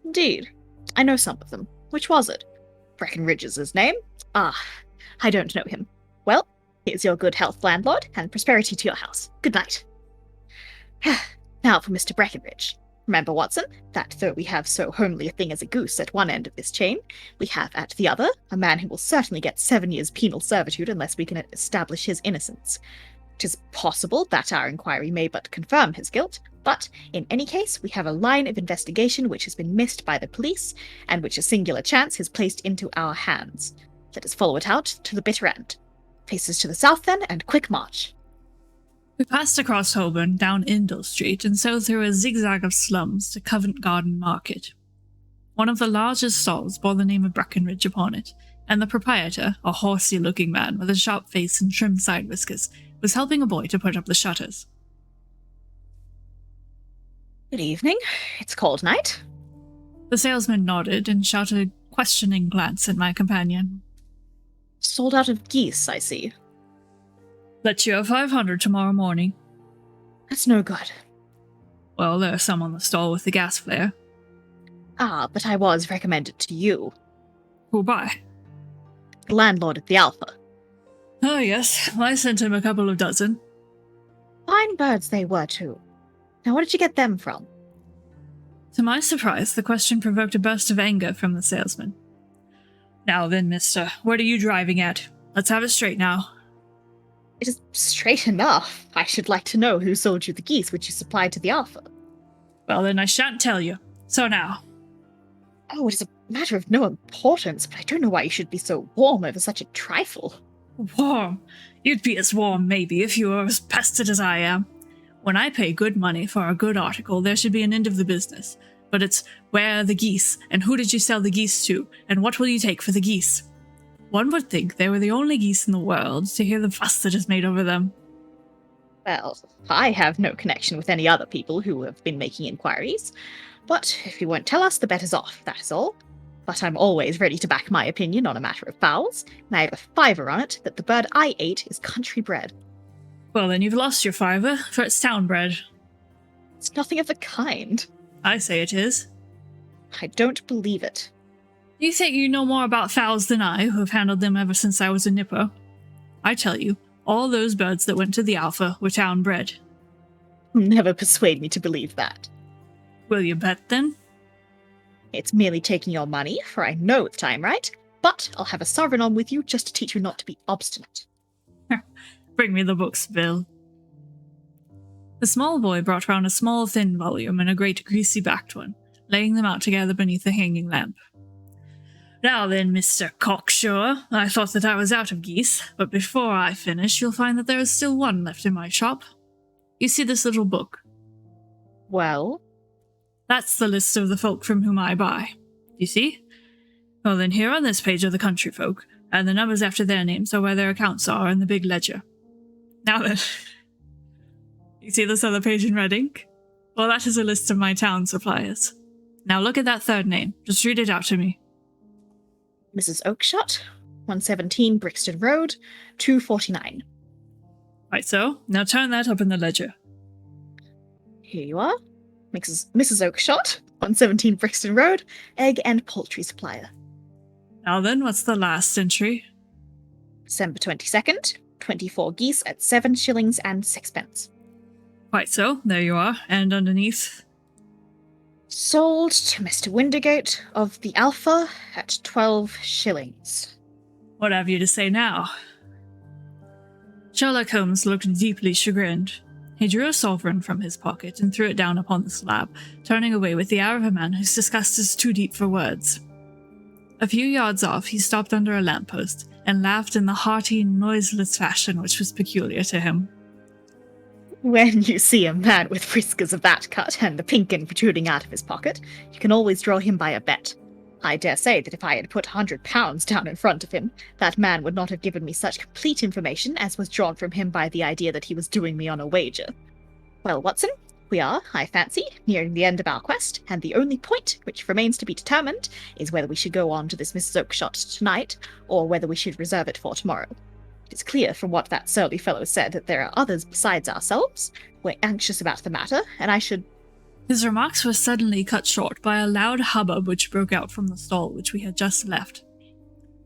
Indeed. I know some of them. Which was it? Breckenridge's his name? Ah, I don't know him. Well, here's your good health, landlord, and prosperity to your house. Good night. Now for Mr. Breckenridge. Remember, Watson, that though we have so homely a thing as a goose at one end of this chain, we have at the other a man who will certainly get 7 years penal servitude unless we can establish his innocence. It is possible that our inquiry may but confirm his guilt, but in any case we have a line of investigation which has been missed by the police, and which a singular chance has placed into our hands. Let us follow it out to the bitter end. Faces to the south then, and quick march. We passed across Holborn, down Indal Street, and so through a zigzag of slums to Covent Garden Market. One of the largest stalls bore the name of Breckenridge upon it, and the proprietor, a horsey-looking man with a sharp face and trim side whiskers, was helping a boy to put up the shutters. Good evening. It's cold night. The salesman nodded and shot a questioning glance at my companion. Sold out of geese, I see. Let you have 500 tomorrow morning. That's no good. Well, there are some on the stall with the gas flare. Ah, but I was recommended to you. Who by? The landlord at the Alpha. Oh, yes. I sent him a couple of dozen. Fine birds they were, too. Now, what did you get them from? To my surprise, the question provoked a burst of anger from the salesman. Now then, mister, what are you driving at? Let's have it straight now. It is straight enough. I should like to know who sold you the geese which you supplied to the Alpha. Well, then I shan't tell you. So now. Oh, it is a matter of no importance, but I don't know why you should be so warm over such a trifle. Warm? You'd be as warm, maybe, if you were as pestered as I am. When I pay good money for a good article, there should be an end of the business. But it's, where are the geese, and who did you sell the geese to, and what will you take for the geese? One would think they were the only geese in the world to hear the fuss that is made over them. Well, I have no connection with any other people who have been making inquiries. But if you won't tell us, the bet is off, that is all. But I'm always ready to back my opinion on a matter of fowls, and I have a fiver on it that the bird I ate is country bred. Well, then you've lost your fiver, for it's town bred. It's nothing of the kind. I say it is. I don't believe it. You think you know more about fowls than I, who have handled them ever since I was a nipper. I tell you, all those birds that went to the Alpha were town-bred. Never persuade me to believe that. Will you bet, then? It's merely taking your money, for I know that I am right, but I'll have a sovereign on with you just to teach you not to be obstinate. Bring me the books, Bill. The small boy brought round a small, thin volume and a great greasy-backed one, laying them out together beneath the hanging lamp. Now then, Mr. Cocksure, I thought that I was out of geese, but before I finish, you'll find that there is still one left in my shop. You see this little book? Well? That's the list of the folk from whom I buy. You see? Well, then here on this page are the country folk, and the numbers after their names are where their accounts are in the big ledger. Now then, you see this other page in red ink? Well, that is a list of my town suppliers. Now look at that third name. Just read it out to me. Mrs. Oakshott, 117 Brixton Road, 249. Right so. Now turn that up in the ledger. Here you are. Mrs. Oakshott, 117 Brixton Road, egg and poultry supplier. Now then, what's the last entry? December 22nd, 24 geese at 7 shillings and 6pence. Quite so. There you are. And underneath? Sold to Mr. Windigate of the Alpha at 12 shillings. What have you to say now? Sherlock Holmes looked deeply chagrined. He drew a sovereign from his pocket and threw it down upon the slab, turning away with the air of a man whose disgust is too deep for words. A few yards off, he stopped under a lamppost and laughed in the hearty, noiseless fashion which was peculiar to him. When you see a man with whiskers of that cut and the pink end protruding out of his pocket, you can always draw him by a bet. I dare say that if I had put £100 down in front of him, that man would not have given me such complete information as was drawn from him by the idea that he was doing me on a wager. Well, Watson, we are, I fancy, nearing the end of our quest, and the only point which remains to be determined is whether we should go on to this Mrs. Oakshott tonight, or whether we should reserve it for tomorrow. It is clear from what that surly fellow said that there are others besides ourselves. We're anxious about the matter, and I should... His remarks were suddenly cut short by a loud hubbub which broke out from the stall which we had just left.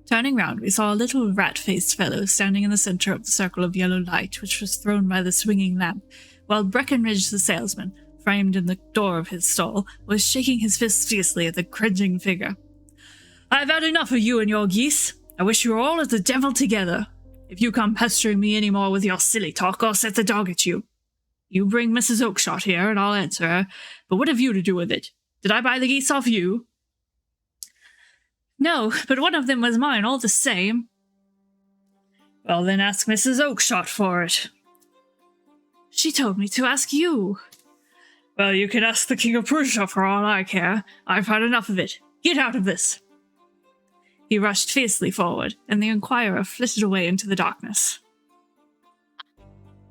Turning round, we saw a little rat-faced fellow standing in the centre of the circle of yellow light which was thrown by the swinging lamp, while Breckenridge the salesman, framed in the door of his stall, was shaking his fist fiercely at the cringing figure. "I've had enough of you and your geese. I wish you were all at the devil together. If you come pestering me any more with your silly talk, I'll set the dog at you. You bring Mrs. Oakshott here, and I'll answer her. But what have you to do with it? Did I buy the geese off you?" "No, but one of them was mine all the same." "Well, then ask Mrs. Oakshott for it." "She told me to ask you." "Well, you can ask the King of Prussia for all I care. I've had enough of it. Get out of this." He rushed fiercely forward, and the inquirer flitted away into the darkness.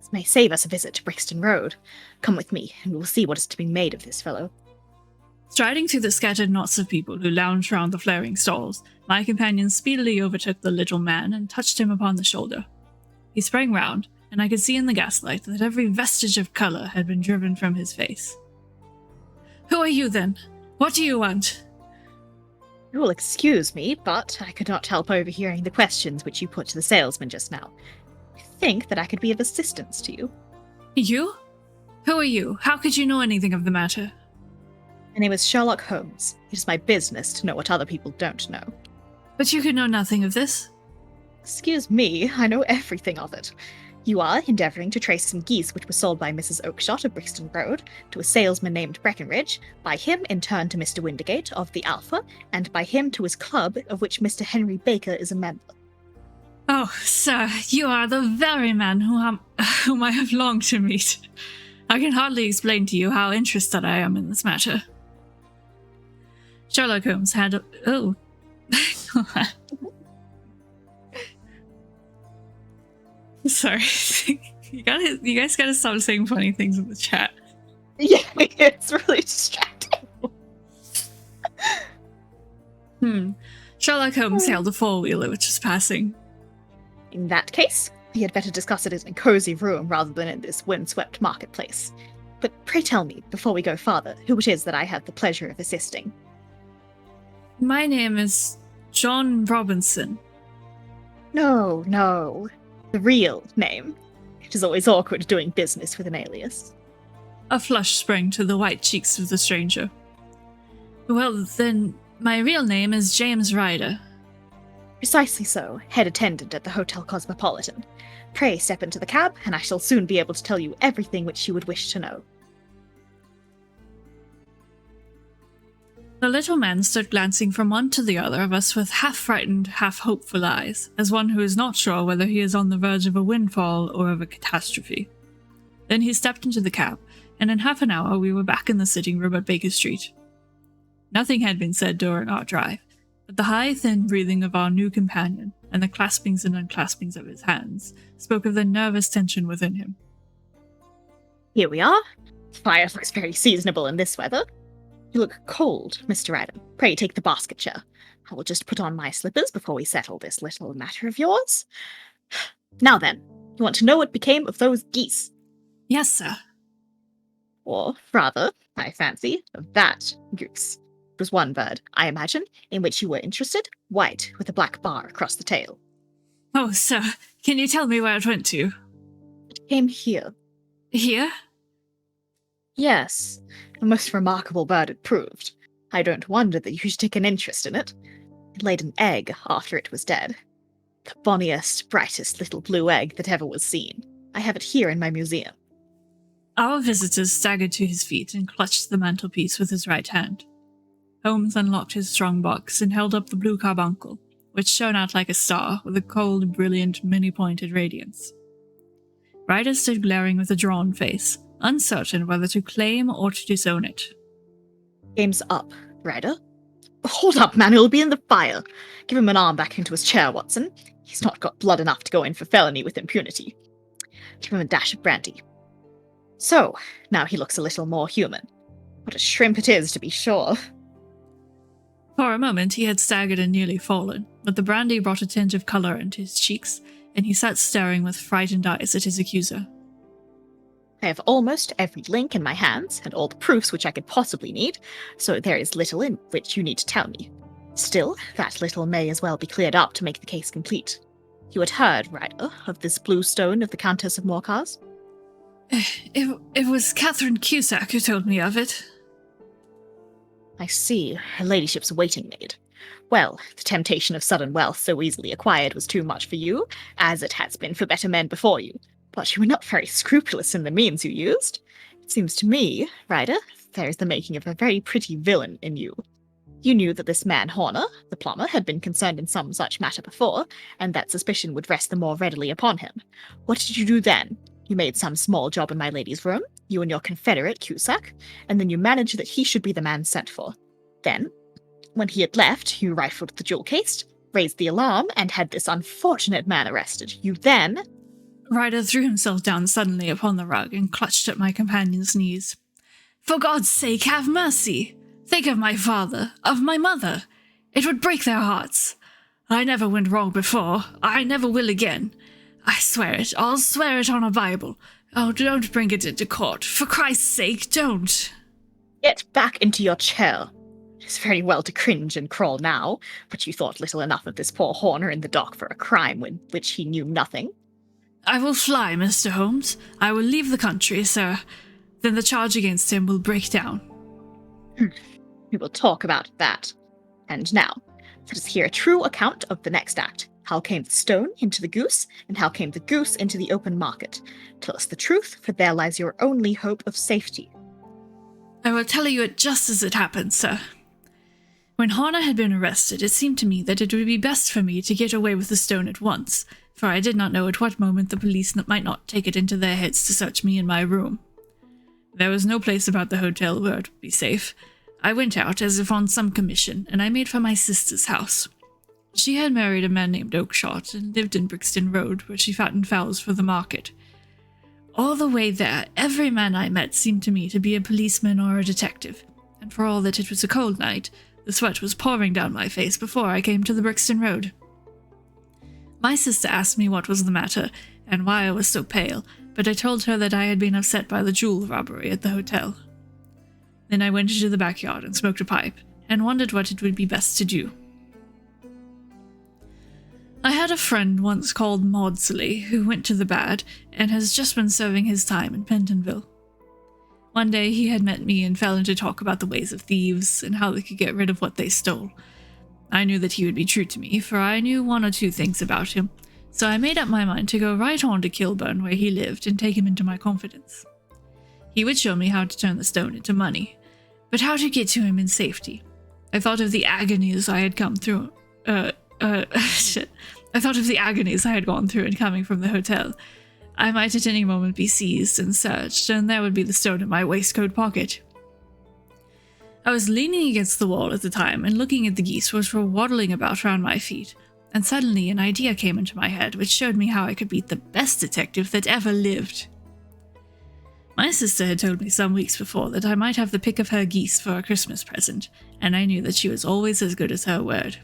This may save us a visit to Brixton Road. Come with me, and we'll see what is to be made of this fellow. Striding through the scattered knots of people who lounged round the flaring stalls, my companion speedily overtook the little man and touched him upon the shoulder. He sprang round, and I could see in the gaslight that every vestige of colour had been driven from his face. "Who are you, then? What do you want?" You will excuse me, but I could not help overhearing the questions which you put to the salesman just now. I think that I could be of assistance to you. "You? Who are you? How could you know anything of the matter?" My name is Sherlock Holmes. It is my business to know what other people don't know. "But you could know nothing of this?" Excuse me, I know everything of it. You are endeavouring to trace some geese which were sold by Mrs. Oakshott of Brixton Road to a salesman named Breckenridge, by him in turn to Mr. Windigate of the Alpha, and by him to his club, of which Mr. Henry Baker is a member. "Oh, sir, you are the very man whom I have longed to meet. I can hardly explain to you how interested I am in this matter." Sherlock Holmes had oh. Sorry. You guys gotta stop saying funny things in the chat. Yeah, it's really distracting. Sherlock Holmes hailed a four-wheeler which was passing. In that case, we had better discuss it in a cosy room rather than in this windswept marketplace. But pray tell me, before we go farther, who it is that I have the pleasure of assisting. My name is John Robinson. No. The real name. It is always awkward doing business with an alias. A flush sprang to the white cheeks of the stranger. Well, then, my real name is James Ryder. Precisely so, head attendant at the Hotel Cosmopolitan. Pray step into the cab, and I shall soon be able to tell you everything which you would wish to know. The little man stood glancing from one to the other of us with half-frightened, half-hopeful eyes, as one who is not sure whether he is on the verge of a windfall or of a catastrophe. Then he stepped into the cab, and in half an hour we were back in the sitting room at Baker Street. Nothing had been said during our drive, but the high, thin breathing of our new companion, and the claspings and unclaspings of his hands, spoke of the nervous tension within him. Here we are. The fire looks very seasonable in this weather. You look cold, Mr. Ryder. Pray take the basket chair. I will just put on my slippers before we settle this little matter of yours. Now then, you want to know what became of those geese? Yes, sir. Or, rather, I fancy, of that goose. It was one bird, I imagine, in which you were interested, white, with a black bar across the tail. Oh, sir, can you tell me where it went to? It came here. Here? Yes, a most remarkable bird it proved. I don't wonder that you should take an interest in it. It laid an egg after it was dead. The bonniest, brightest little blue egg that ever was seen. I have it here in my museum. Our visitor staggered to his feet and clutched the mantelpiece with his right hand. Holmes unlocked his strong box and held up the blue carbuncle, which shone out like a star with a cold, brilliant, many-pointed radiance. Ryder stood glaring with a drawn face, uncertain whether to claim or to disown it. Game's up, Ryder. Hold up, man, he'll be in the fire. Give him an arm back into his chair, Watson. He's not got blood enough to go in for felony with impunity. Give him a dash of brandy. So, now he looks a little more human. What a shrimp it is, to be sure. For a moment he had staggered and nearly fallen, but the brandy brought a tinge of colour into his cheeks, and he sat staring with frightened eyes at his accuser. I have almost every link in my hands, and all the proofs which I could possibly need, so there is little in which you need to tell me. Still, that little may as well be cleared up to make the case complete. You had heard, Ryder, of this blue stone of the Countess of Morcar's? It was Catherine Cusack who told me of it. I see, her ladyship's a waiting maid. Well, the temptation of sudden wealth so easily acquired was too much for you, as it has been for better men before you. But you were not very scrupulous in the means you used. It seems to me, Ryder, there is the making of a very pretty villain in you. You knew that this man Horner, the plumber, had been concerned in some such matter before, and that suspicion would rest the more readily upon him. What did you do then? You made some small job in my lady's room, you and your confederate, Cusack, and then you managed that he should be the man sent for. Then, when he had left, you rifled the jewel case, raised the alarm, and had this unfortunate man arrested. You then... Ryder threw himself down suddenly upon the rug and clutched at my companion's knees. For God's sake, have mercy! Think of my father, of my mother. It would break their hearts. I never went wrong before. I never will again. I swear it. I'll swear it on a Bible. Oh, don't bring it into court. For Christ's sake, don't. Get back into your chair. It is very well to cringe and crawl now, but you thought little enough of this poor Horner in the dock for a crime which he knew nothing. I will fly, Mr. Holmes. I will leave the country, sir. Then the charge against him will break down. We will talk about that. And now, let us hear a true account of the next act. How came the stone into the goose, and how came the goose into the open market? Tell us the truth, for there lies your only hope of safety. I will tell you it just as it happened, sir. When Horner had been arrested, it seemed to me that it would be best for me to get away with the stone at once, for I did not know at what moment the police might not take it into their heads to search me in my room. There was no place about the hotel where it would be safe. I went out as if on some commission, and I made for my sister's house. She had married a man named Oakshott and lived in Brixton Road, where she fattened fowls for the market. All the way there, every man I met seemed to me to be a policeman or a detective, and for all that it was a cold night, the sweat was pouring down my face before I came to the Brixton Road. My sister asked me what was the matter, and why I was so pale, but I told her that I had been upset by the jewel robbery at the hotel. Then I went into the backyard and smoked a pipe, and wondered what it would be best to do. I had a friend once called Maudsley who went to the bad and has just been serving his time in Pentonville. One day he had met me and fell into talk about the ways of thieves and how they could get rid of what they stole. I knew that he would be true to me, for I knew one or two things about him, so I made up my mind to go right on to Kilburn where he lived and take him into my confidence. He would show me how to turn the stone into money, but how to get to him in safety. I thought of the agonies I had come through. I thought of the agonies I had gone through in coming from the hotel. I might at any moment be seized and searched, and there would be the stone in my waistcoat pocket. I was leaning against the wall at the time and looking at the geese which were waddling about round my feet, and suddenly an idea came into my head which showed me how I could beat the best detective that ever lived. My sister had told me some weeks before that I might have the pick of her geese for a Christmas present, and I knew that she was always as good as her word.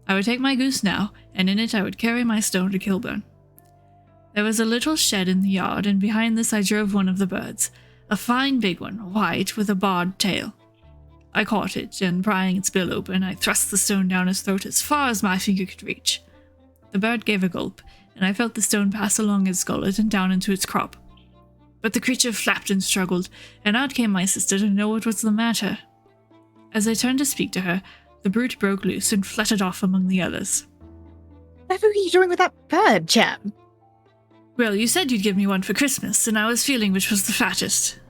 I would take my goose now, and in it I would carry my stone to Kilburn. There was a little shed in the yard, and behind this I drove one of the birds, a fine big one, white, with a barred tail. I caught it, and prying its bill open, I thrust the stone down its throat as far as my finger could reach. The bird gave a gulp, and I felt the stone pass along its gullet and down into its crop. But the creature flapped and struggled, and out came my sister to know what was the matter. As I turned to speak to her, the brute broke loose and fluttered off among the others. Whatever were you doing with that bird, Jem? Well, you said you'd give me one for Christmas, and I was feeling which was the fattest.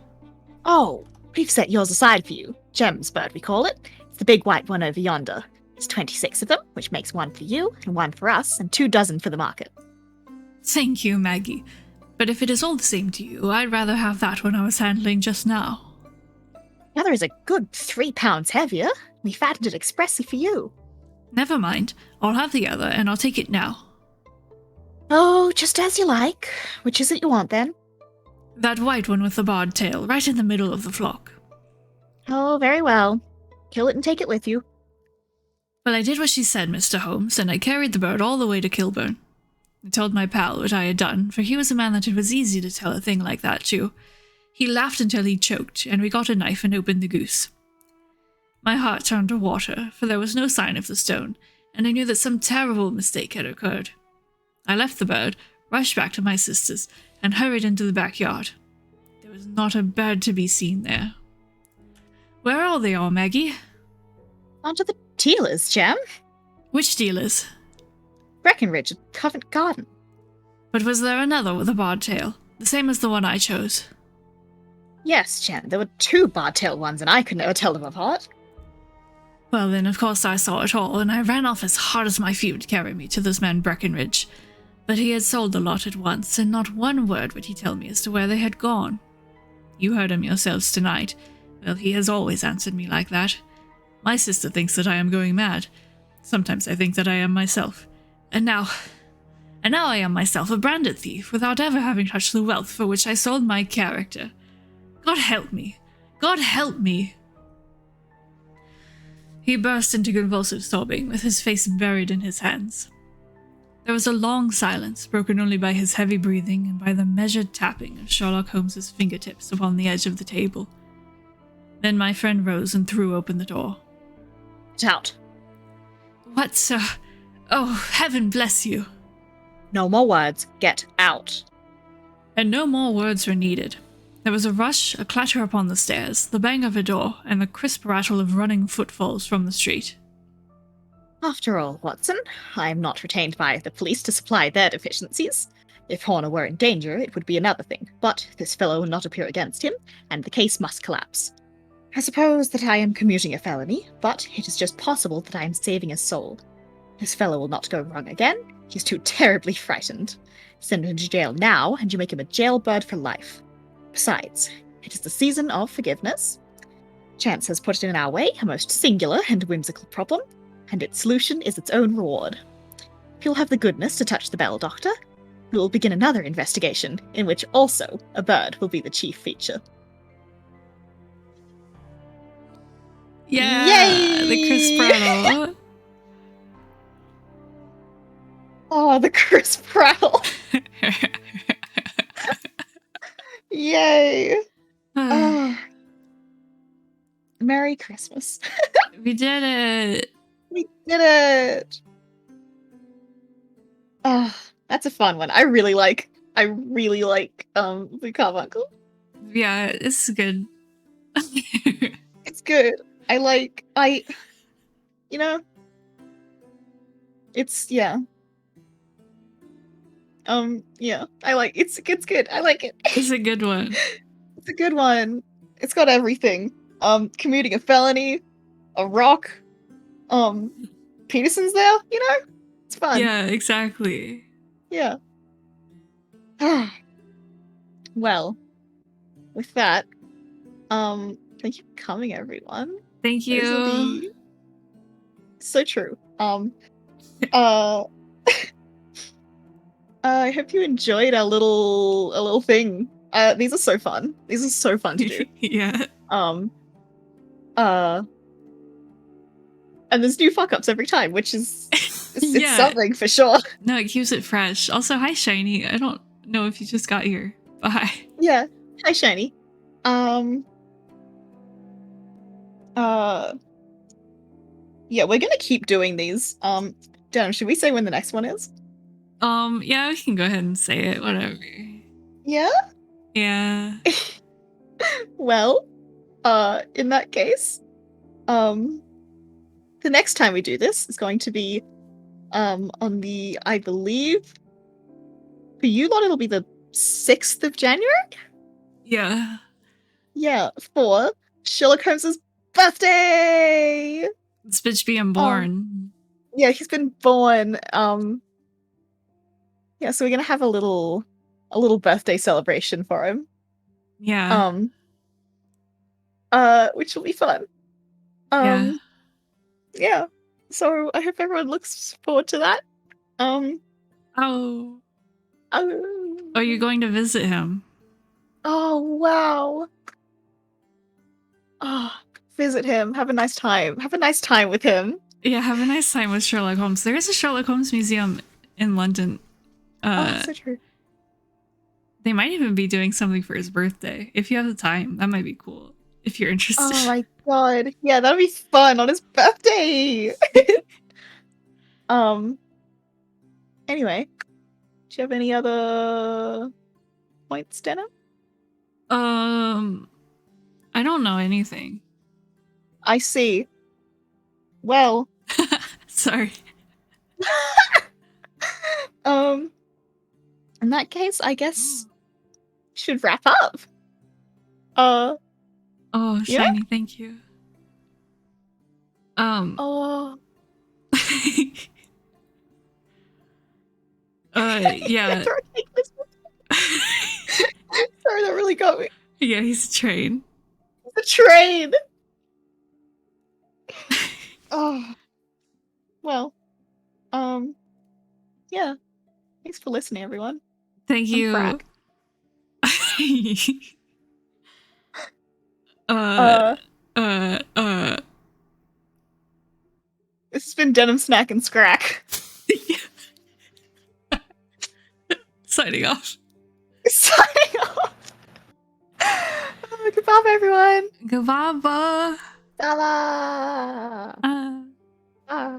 Oh, we've set yours aside for you. Jem's bird, we call it. It's the big white one over yonder. There's 26 of them, which makes one for you, and one for us, and 2 dozen for the market. Thank you, Maggie. But if it is all the same to you, I'd rather have that one I was handling just now. The other is a good 3 pounds heavier. We fattened it expressly for you. Never mind. I'll have the other, and I'll take it now. Oh, just as you like. Which is it you want, then? That white one with the barred tail, right in the middle of the flock. Oh, very well. Kill it and take it with you. Well, I did what she said, Mr. Holmes, and I carried the bird all the way to Kilburn. I told my pal what I had done, for he was a man that it was easy to tell a thing like that to. He laughed until he choked, and we got a knife and opened the goose. My heart turned to water, for there was no sign of the stone, and I knew that some terrible mistake had occurred. I left the bird, rushed back to my sister's, and hurried into the backyard. There was not a bird to be seen there. Where are they all, Maggie? Onto the dealers, Jem. Which dealers? Breckenridge at Covent Garden. But was there another with a barred tail, the same as the one I chose? Yes, Jem, there were 2 barred-tailed ones, and I could never tell them apart. Well, then, of course I saw it all, and I ran off as hard as my feet would carry me to this man Breckenridge. But he had sold the lot at once, and not one word would he tell me as to where they had gone. You heard him yourselves tonight. Well, he has always answered me like that. My sister thinks that I am going mad. Sometimes I think that I am myself. And now I am myself a branded thief, without ever having touched the wealth for which I sold my character. God help me! God help me! He burst into convulsive sobbing, with his face buried in his hands. There was a long silence, broken only by his heavy breathing and by the measured tapping of Sherlock Holmes's fingertips upon the edge of the table. Then my friend rose and threw open the door. Get out. What, sir? Oh, heaven bless you! No more words. Get out. And no more words were needed. There was a rush, a clatter upon the stairs, the bang of a door, and the crisp rattle of running footfalls from the street. After all, Watson, I am not retained by the police to supply their deficiencies. If Horner were in danger, it would be another thing, but this fellow will not appear against him, and the case must collapse. I suppose that I am commuting a felony, but it is just possible that I am saving his soul. This fellow will not go wrong again. He's too terribly frightened. Send him to jail now, and you make him a jailbird for life. Besides, it is the season of forgiveness. Chance has put it in our way, a most singular and whimsical problem, and its solution is its own reward. If you'll have the goodness to touch the bell, Doctor, we will begin another investigation, in which also a bird will be the chief feature. Yeah! Yay! The crisp rattle. Oh, the crisp rattle! Yay! Oh. Merry Christmas. We did it. We did it! That's a fun one. I really like the Carbuncle. Yeah, it's good. It's good. You know, it's yeah. Yeah. It's good. I like it. It's a good one. It's a good one. It's got everything. Commuting a felony, a rock, Peterson's there, you know? It's fun. Yeah, exactly. Yeah. Well, with that, thank you for coming, everyone. Thank Those are you. the... So true. I hope you enjoyed our little thing. These are so fun. These are so fun to do. Yeah. And there's new fuck ups every time, which is it's Yeah. something for sure. No, it keeps it fresh. Also, hi, Shiny. I don't know if you just got here, but hi. Yeah. Hi, Shiny. Yeah, we're gonna keep doing these. Dan, should we say when the next one is? Yeah, we can go ahead and say it. Whatever. Yeah? Yeah. Well, in that case, the next time we do this is going to be, on the, I believe, for you lot, it'll be the 6th of January? Yeah. Yeah, for Sherlock Holmes's birthday! This bitch being born. Yeah, he's been born. Yeah, so we're gonna have a little birthday celebration for him. Yeah. Which will be fun. Yeah. Yeah. So I hope everyone looks forward to that. Oh. Oh, Are you going to visit him? oh wow. Oh, visit him. Have a nice time. Have a nice time with him. Yeah, have a nice time with Sherlock Holmes. There is a Sherlock Holmes museum in London. So true. They might even be doing something for his birthday. If you have the time, that might be cool. If you're interested. Oh my god. Yeah, that'll be fun on his birthday. Anyway, do you have any other points, Dana? I don't know anything. I see. Well, Sorry. in that case, I guess we should wrap up. Oh, Yeah? Shiny, thank you. Oh, Yeah. Sorry, that really got me. Yeah, he's a train. The train. Oh, well, yeah. Thanks for listening, everyone. Thank I'm you. Frack. This has been Denim Snack and Scrack. Signing off. Signing off. Goodbye, everyone. Goodbye. Bye. Uh. Bye.